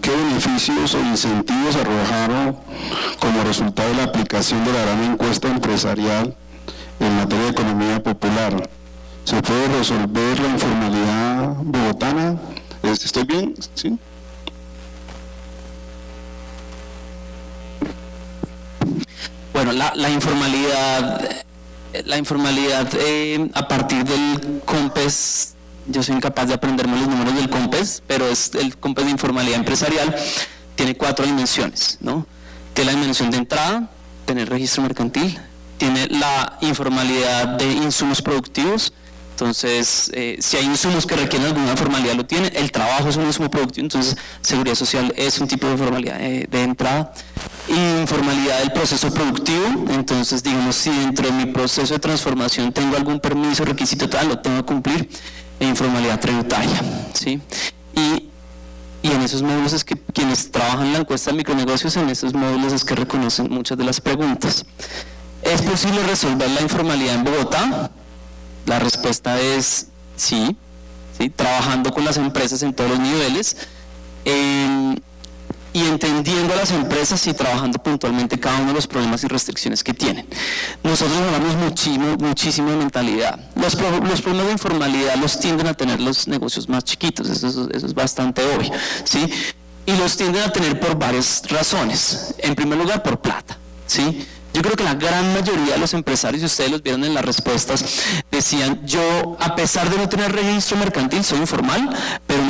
¿qué beneficios o incentivos arrojaron como resultado de la aplicación de la gran encuesta empresarial en materia de economía popular? ¿Se puede resolver la informalidad bogotana? ¿Estoy bien? ¿Sí? Bueno, la informalidad a partir del COMPES, yo soy incapaz de aprenderme los números del COMPES, pero es el COMPES de informalidad empresarial, tiene 4 dimensiones, ¿no? Tiene la dimensión de entrada, tener registro mercantil, tiene la informalidad de insumos productivos. Entonces, si hay insumos que requieren alguna formalidad, lo tiene. El trabajo es un insumo productivo, entonces seguridad social es un tipo de formalidad de entrada. Informalidad del proceso productivo, entonces digamos, si dentro de mi proceso de transformación tengo algún permiso, requisito tal, lo tengo que cumplir. Informalidad tributaria, ¿sí? Y en esos módulos es que quienes trabajan en la encuesta de micronegocios, en esos módulos es que reconocen muchas de las preguntas. ¿Es posible resolver la informalidad en Bogotá? La respuesta es sí, trabajando con las empresas en todos los niveles y entendiendo a las empresas y trabajando puntualmente cada uno de los problemas y restricciones que tienen. Nosotros hablamos muchísimo de mentalidad. Los problemas de informalidad los tienden a tener los negocios más chiquitos, eso es bastante obvio, ¿sí? Y los tienden a tener por varias razones. En primer lugar, por plata, ¿sí? Yo creo que la gran mayoría de los empresarios, y ustedes los vieron en las respuestas, decían, yo a pesar de no tener registro mercantil soy informal, pero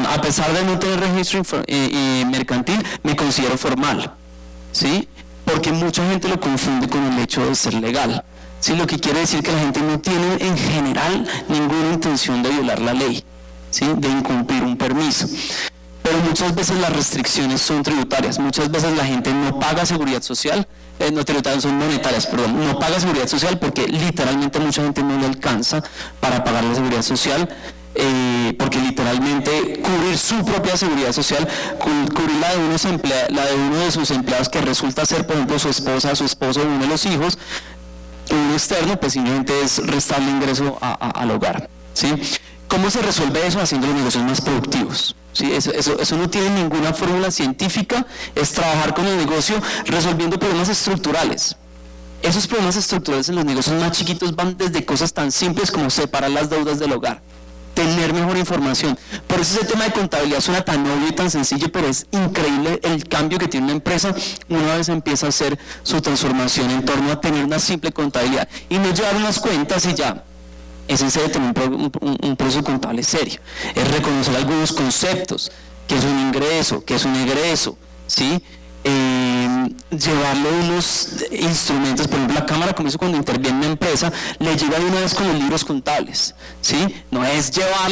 a pesar de no tener registro mercantil me considero formal, ¿sí? Porque mucha gente lo confunde con el hecho de ser legal, ¿sí? Lo que quiere decir que la gente no tiene en general ninguna intención de violar la ley, ¿sí? De incumplir un permiso. Pero muchas veces las restricciones son tributarias, muchas veces la gente no paga seguridad social, no tributarias, son monetarias, perdón, no paga seguridad social porque literalmente mucha gente no le alcanza para pagar la seguridad social, porque literalmente cubrir su propia seguridad social, cubrir la de uno de sus empleados que resulta ser, por ejemplo, su esposa, su esposo, uno de los hijos, un externo, pues simplemente es restarle ingreso al hogar, ¿sí? ¿Cómo se resuelve eso? Haciendo los negocios más productivos. ¿Sí? Eso no tiene ninguna fórmula científica, es trabajar con el negocio resolviendo problemas estructurales. Esos problemas estructurales en los negocios más chiquitos van desde cosas tan simples como separar las deudas del hogar, tener mejor información. Por eso ese tema de contabilidad suena tan obvio y tan sencillo, pero es increíble el cambio que tiene una empresa una vez empieza a hacer su transformación en torno a tener una simple contabilidad y no llevar unas cuentas y ya. Es en serio tener un proceso contable serio, es reconocer algunos conceptos, qué es un ingreso, qué es un egreso, ¿sí? llevarle unos instrumentos, por ejemplo la Cámara de Comercio cuando interviene en una empresa le llega de una vez con los libros contables, ¿sí? No es llevar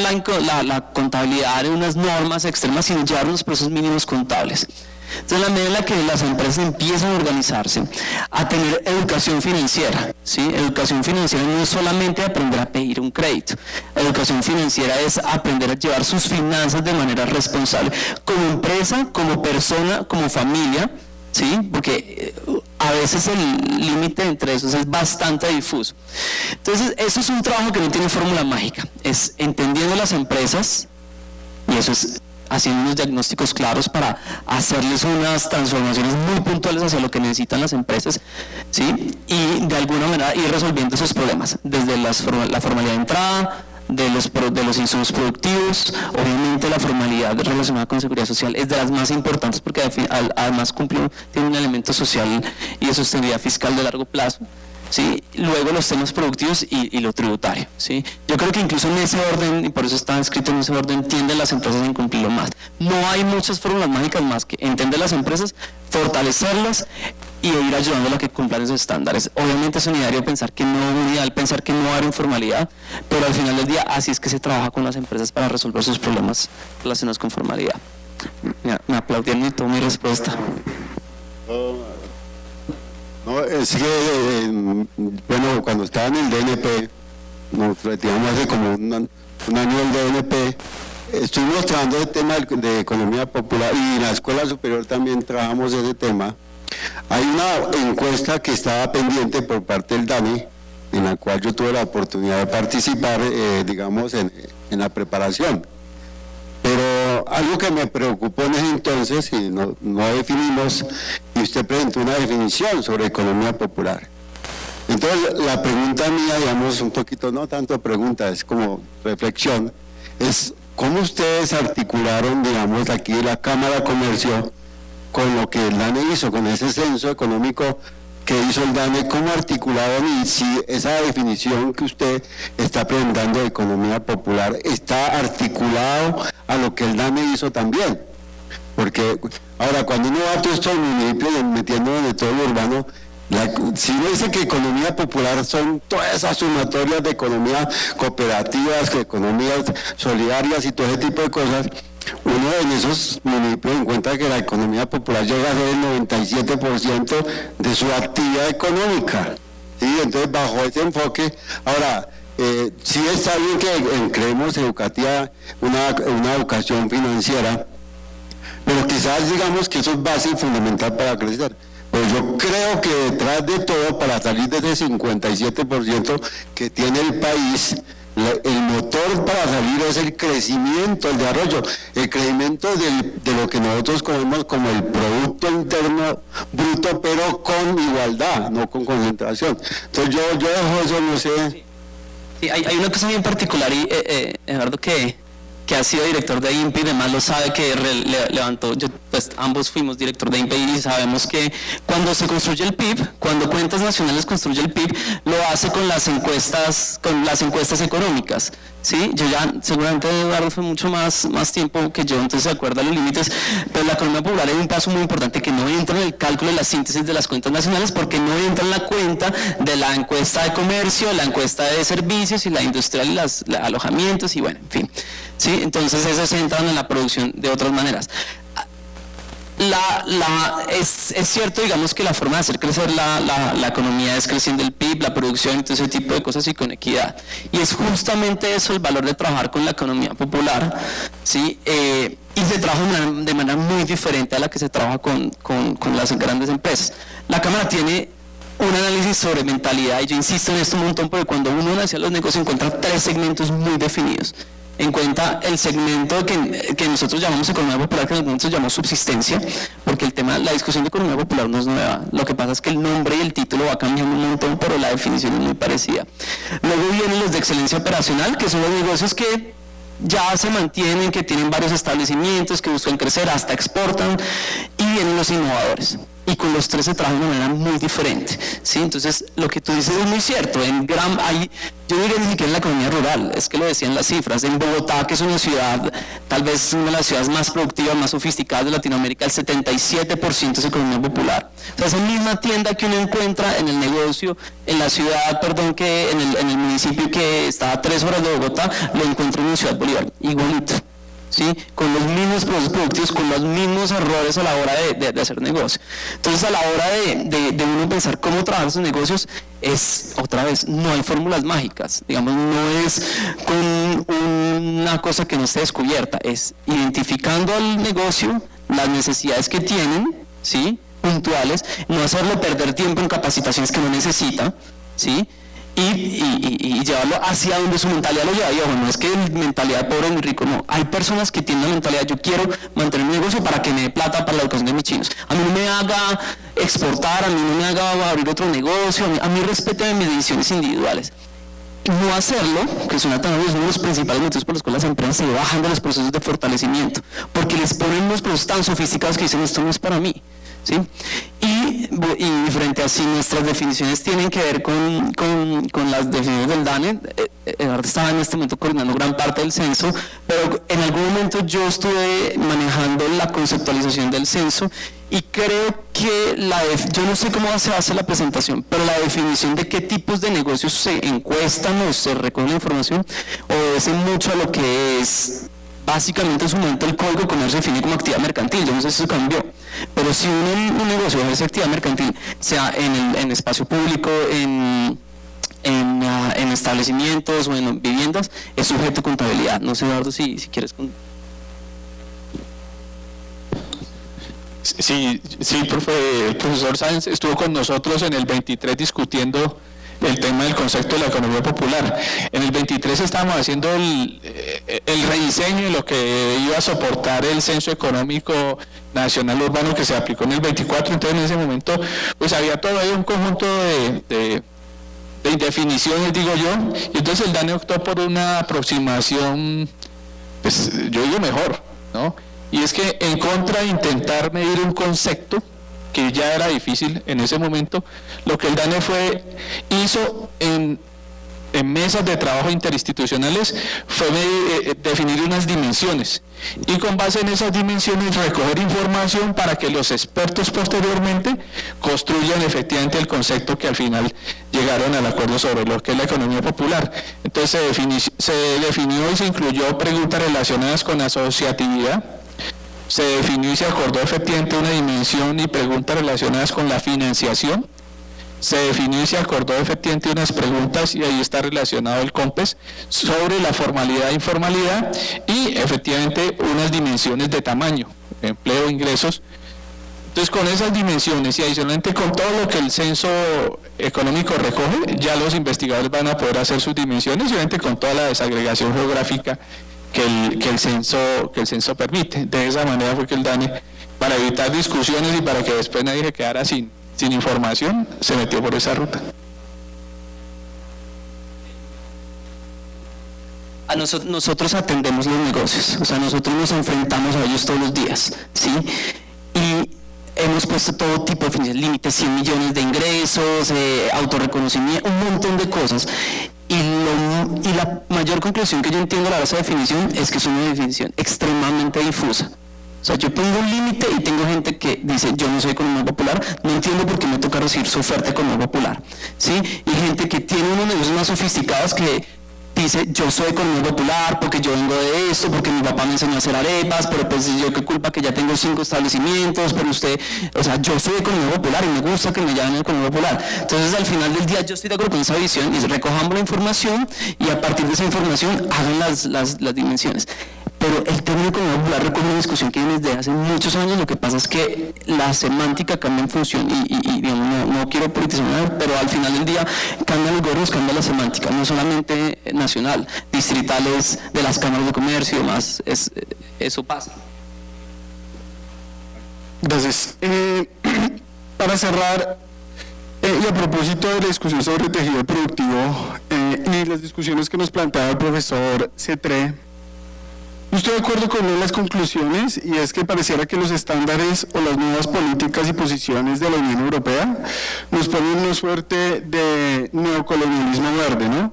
la contabilidad de unas normas extremas, sino llevar unos procesos mínimos contables. Entonces, en la medida en la que las empresas empiezan a organizarse, a tener educación financiera, ¿sí? Educación financiera no es solamente aprender a pedir un crédito, educación financiera es aprender a llevar sus finanzas de manera responsable, como empresa, como persona, como familia, ¿sí? Porque a veces el límite entre esos es bastante difuso. Entonces, eso es un trabajo que no tiene fórmula mágica, es entendiendo las empresas, y eso es haciendo unos diagnósticos claros para hacerles unas transformaciones muy puntuales hacia lo que necesitan las empresas, ¿sí? Y de alguna manera ir resolviendo esos problemas, desde la formalidad de entrada, de los insumos productivos, obviamente la formalidad relacionada con seguridad social es de las más importantes porque además tiene un elemento social y de sostenibilidad fiscal de largo plazo, ¿sí? Luego los temas productivos y lo tributario, ¿sí? Yo creo que incluso en ese orden, y por eso está escrito en ese orden, tienden las empresas a cumplirlo más. No hay muchas fórmulas mágicas más que entender las empresas, fortalecerlas y ir ayudándolas a que cumplan esos estándares. Obviamente es ideal pensar que no va a haber informalidad, pero al final del día así es que se trabaja con las empresas para resolver sus problemas relacionados con formalidad. Me aplaudieron y tomo mi respuesta. No, es que, bueno, cuando estaba en el DNP, nos retiramos hace como un año del DNP, estuvimos trabajando el tema de economía popular y en la escuela superior también trabajamos ese tema. Hay una encuesta que estaba pendiente por parte del DANE, en la cual yo tuve la oportunidad de participar, digamos, en la preparación. Pero algo que me preocupó en ese entonces, y no definimos, y usted presentó una definición sobre economía popular. Entonces, la pregunta mía, digamos, un poquito, no tanto pregunta, es como reflexión, es cómo ustedes articularon, digamos, aquí la Cámara de Comercio con lo que el DANE hizo, con ese censo económico que hizo el DANE, cómo articularon y si esa definición que usted está presentando de economía popular está articulado a lo que el DANE hizo también. Porque ahora cuando uno va a todos estos municipios metiendo en todo lo urbano, si uno dice que economía popular son todas esas sumatorias de economías cooperativas, economías solidarias y todo ese tipo de cosas, uno en esos municipios encuentra que la economía popular llega a ser el 97% de su actividad económica, ¿sí? Entonces bajo ese enfoque, ahora sí está bien que creemos educativa una educación financiera, pero quizás digamos que eso es base y fundamental para crecer. Pues yo creo que detrás de todo, para salir de ese 57% que tiene el país, el motor para salir es el crecimiento, el desarrollo, el crecimiento de lo que nosotros conocemos como el Producto Interno Bruto, pero con igualdad, no con concentración. Entonces yo dejo eso, no sé. Sí, hay una cosa bien particular, y Eduardo, que ha sido director de INPE y demás lo sabe, que levantó, pues ambos fuimos director de INPE y sabemos que cuando se construye el PIB, cuando Cuentas Nacionales construye el PIB, lo hace con las encuestas económicas, ¿sí? Yo ya, seguramente Eduardo fue mucho más tiempo que yo, entonces se acuerda los límites, pero la economía popular es un paso muy importante que no entra en el cálculo de la síntesis de las cuentas nacionales porque no entra en la cuenta de la encuesta de comercio, la encuesta de servicios y la industrial y los alojamientos y bueno, en fin. ¿Sí? Entonces esos entran en la producción de otras maneras. Es cierto, digamos, que la forma de hacer crecer la economía es creciendo el PIB, la producción y todo ese tipo de cosas y con equidad. Y es justamente eso el valor de trabajar con la economía popular, ¿sí? Y se trabaja de manera muy diferente a la que se trabaja con las grandes empresas. La Cámara tiene un análisis sobre mentalidad y yo insisto en esto un montón porque cuando uno hacia los negocios encuentra 3 segmentos muy definidos. En cuenta el segmento que nosotros llamamos economía popular, que nosotros llamamos subsistencia, porque la discusión de economía popular no es nueva, lo que pasa es que el nombre y el título va cambiando un montón, pero la definición es muy parecida. Luego vienen los de excelencia operacional, que son los negocios que ya se mantienen, que tienen varios establecimientos, que buscan crecer, hasta exportan, y vienen los innovadores. y con los tres se trabaja de una manera muy diferente, ¿sí? Entonces, lo que tú dices es muy cierto. Yo diría ni siquiera en la economía rural, es que lo decían las cifras. En Bogotá, que es una ciudad, tal vez una de las ciudades más productivas, más sofisticadas de Latinoamérica, el 77% es economía popular. O sea, esa misma tienda que uno encuentra en el negocio, en la ciudad, que en el municipio que está a 3 horas de Bogotá, lo encuentra en Ciudad Bolívar, igualito. ¿Sí? Con los mismos procesos productivos, con los mismos errores a la hora de hacer negocio. Entonces, a la hora de uno pensar cómo trabajar sus negocios, otra vez, no hay fórmulas mágicas, digamos, no es con una cosa que no esté descubierta, es identificando al negocio las necesidades que tienen, ¿sí? Puntuales, no hacerlo perder tiempo en capacitaciones que no necesita, ¿sí? Y llevarlo hacia donde su mentalidad lo lleva. Y ojo, no es que mentalidad de pobre ni rico, no. Hay personas que tienen la mentalidad, yo quiero mantener mi negocio para que me dé plata para la educación de mis chinos. A mí no me haga exportar, a mí no me haga abrir otro negocio, a mí respeten mis decisiones individuales. No hacerlo, que es uno de los principales motivos por los cuales las empresas se bajan de los procesos de fortalecimiento, porque les ponen unos procesos tan sofisticados que dicen, esto no es para mí. ¿Sí? Y frente a sí, nuestras definiciones tienen que ver con las definiciones del DANE. Eduardo estaba en este momento coordinando gran parte del censo, pero en algún momento yo estuve manejando la conceptualización del censo y creo que yo no sé cómo se hace la presentación, pero la definición de qué tipos de negocios se encuestan o se recoge la información obedece mucho a lo que es. Básicamente en su momento el Código de Comercio define como actividad mercantil, yo no sé si eso cambió, pero si un negocio ejerce actividad mercantil, sea en espacio público, en establecimientos o en viviendas, es sujeto de contabilidad. No sé, Eduardo, si quieres. Sí, el profesor Sáenz estuvo con nosotros en el 23 discutiendo el tema del concepto de la economía popular. En el 23 estábamos haciendo el rediseño de lo que iba a soportar el censo económico nacional urbano que se aplicó en el 24, entonces en ese momento pues había todo ahí un conjunto de indefiniciones, digo yo, y entonces el DANE optó por una aproximación, pues yo digo mejor, ¿no? Y es que en contra de intentar medir un concepto que ya era difícil en ese momento, lo que el DANE hizo en mesas de trabajo interinstitucionales fue definir unas dimensiones y con base en esas dimensiones recoger información para que los expertos posteriormente construyan efectivamente el concepto que al final llegaron al acuerdo sobre lo que es la economía popular. Entonces se definió y se incluyó preguntas relacionadas con asociatividad. Se definió y se acordó efectivamente una dimensión y preguntas relacionadas con la financiación. Se definió y se acordó efectivamente unas preguntas, y ahí está relacionado el COMPES, sobre la formalidad e informalidad, y efectivamente unas dimensiones de tamaño, empleo, ingresos. Entonces, con esas dimensiones y adicionalmente con todo lo que el censo económico recoge, ya los investigadores van a poder hacer sus dimensiones, y obviamente con toda la desagregación geográfica que el censo permite. De esa manera fue que el DANE, para evitar discusiones y para que después nadie se quedara sin información, se metió por esa ruta. Nosotros atendemos los negocios, o sea, nosotros nos enfrentamos a ellos todos los días, ¿sí? Y hemos puesto todo tipo de definiciones, límites, 100 millones de ingresos, autorreconocimiento, un montón de cosas. Y la mayor conclusión que yo entiendo de esa definición es que es una definición extremadamente difusa. O sea, yo pongo un límite y tengo gente que dice, yo no soy economía popular, no entiendo por qué me toca recibir su oferta de economía popular, ¿sí? Y gente que tiene unos negocios más sofisticados que dice, yo soy economía popular porque yo vengo de esto, porque mi papá me enseñó a hacer arepas, pero pues yo qué culpa que ya tengo 5 establecimientos, pero usted, o sea, yo soy economía popular y me gusta que me llamen economía popular. Entonces, al final del día yo estoy de acuerdo con esa visión, y recojamos la información y a partir de esa información hagan las dimensiones. Pero el término economía popular recoge una discusión que viene desde hace muchos años. Lo que pasa es que la semántica cambia en función, y digamos, no quiero politizar, pero al final del día cambian los gobiernos, cambia la semántica, no solamente nacional, distritales, de las cámaras de comercio y demás, eso pasa. Gracias. Para cerrar, y a propósito de la discusión sobre tejido productivo y las discusiones que nos planteaba el profesor Cetré, Yo estoy de acuerdo con una de las conclusiones, y es que pareciera que los estándares o las nuevas políticas y posiciones de la Unión Europea nos ponen una suerte de neocolonialismo verde, ¿no?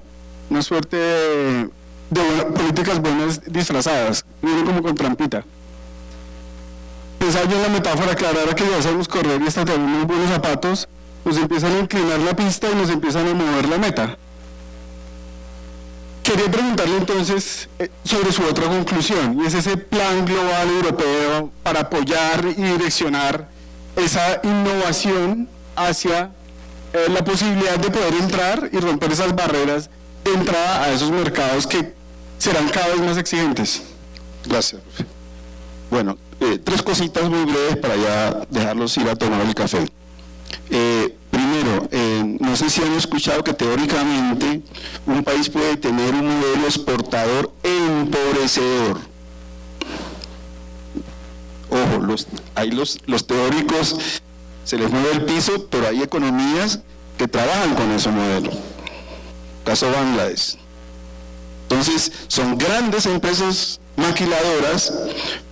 Una suerte de políticas buenas disfrazadas, vienen como con trampita. Pensaba yo en la metáfora clara, ahora que ya sabemos correr y hasta tenemos unos buenos zapatos, nos empiezan a inclinar la pista y nos empiezan a mover la meta. Quería preguntarle entonces sobre su otra conclusión, y es ese plan global europeo para apoyar y direccionar esa innovación hacia la posibilidad de poder entrar y romper esas barreras de entrada a esos mercados que serán cada vez más exigentes. Gracias, profe. Bueno, 3 cositas muy breves para ya dejarlos ir a tomar el café. Primero, no sé si han escuchado que teóricamente un país puede tener un modelo exportador empobrecedor. Ojo, los teóricos se les mueve el piso, pero hay economías que trabajan con ese modelo. Caso Bangladesh. Entonces, son grandes empresas maquiladoras,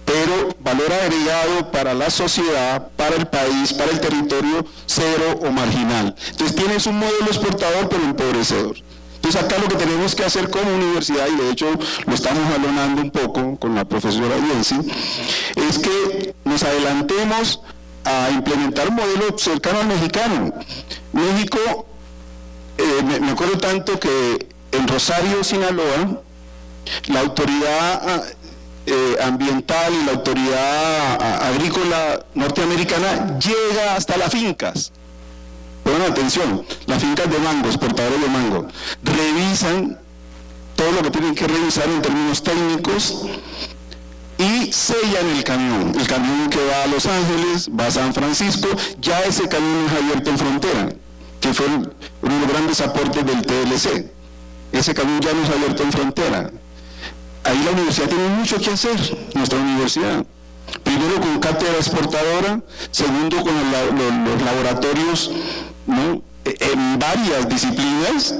pero valor agregado para la sociedad, para el país, para el territorio, cero o marginal. Entonces tienes un modelo exportador pero empobrecedor. Entonces acá lo que tenemos que hacer como universidad, y de hecho lo estamos jalonando un poco con la profesora Yensi, es que nos adelantemos a implementar un modelo cercano al mexicano. México, me acuerdo tanto que en Rosario, Sinaloa, la autoridad ambiental y la autoridad agrícola norteamericana llega hasta las fincas. Pongan atención, las fincas de mango, exportadores de mango, revisan todo lo que tienen que revisar en términos técnicos y sellan el camión que va a Los Ángeles, va a San Francisco, ya ese camión es abierto en frontera, que fue uno de los grandes aportes del TLC. Ese camión ya no es abierto en frontera. Ahí la universidad tiene mucho que hacer, nuestra universidad. Primero con cátedra exportadora, segundo con los laboratorios, ¿no? En varias disciplinas.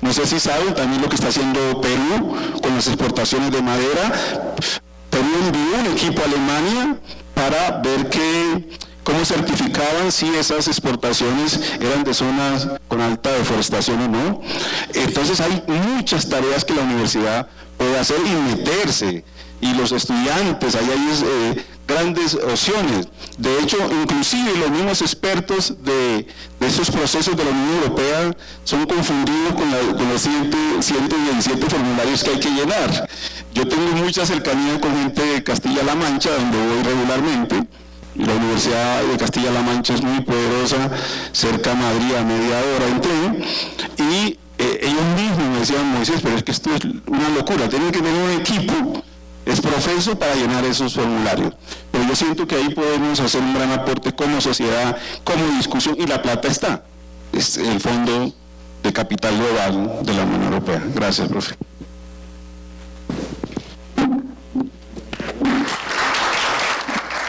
No sé si saben también lo que está haciendo Perú con las exportaciones de madera. Perú envió un equipo a Alemania para ver cómo certificaban si esas exportaciones eran de zonas con alta deforestación o no. Entonces hay muchas tareas que la universidad puede hacer y meterse, y los estudiantes, ahí hay grandes opciones. De hecho, inclusive los mismos expertos de esos procesos de la Unión Europea son confundidos con los 117 formularios que hay que llenar. Yo tengo mucha cercanía con gente de Castilla-La Mancha, donde voy regularmente. La Universidad de Castilla-La Mancha es muy poderosa, cerca a Madrid, a media hora en tren, y ellos mismos me decían: Moisés, pero es que esto es una locura, tienen que tener un equipo, es profeso para llenar esos formularios. Pero yo siento que ahí podemos hacer un gran aporte como sociedad, como discusión, y la plata está, es el Fondo de Capital Global de la Unión Europea. Gracias, profe.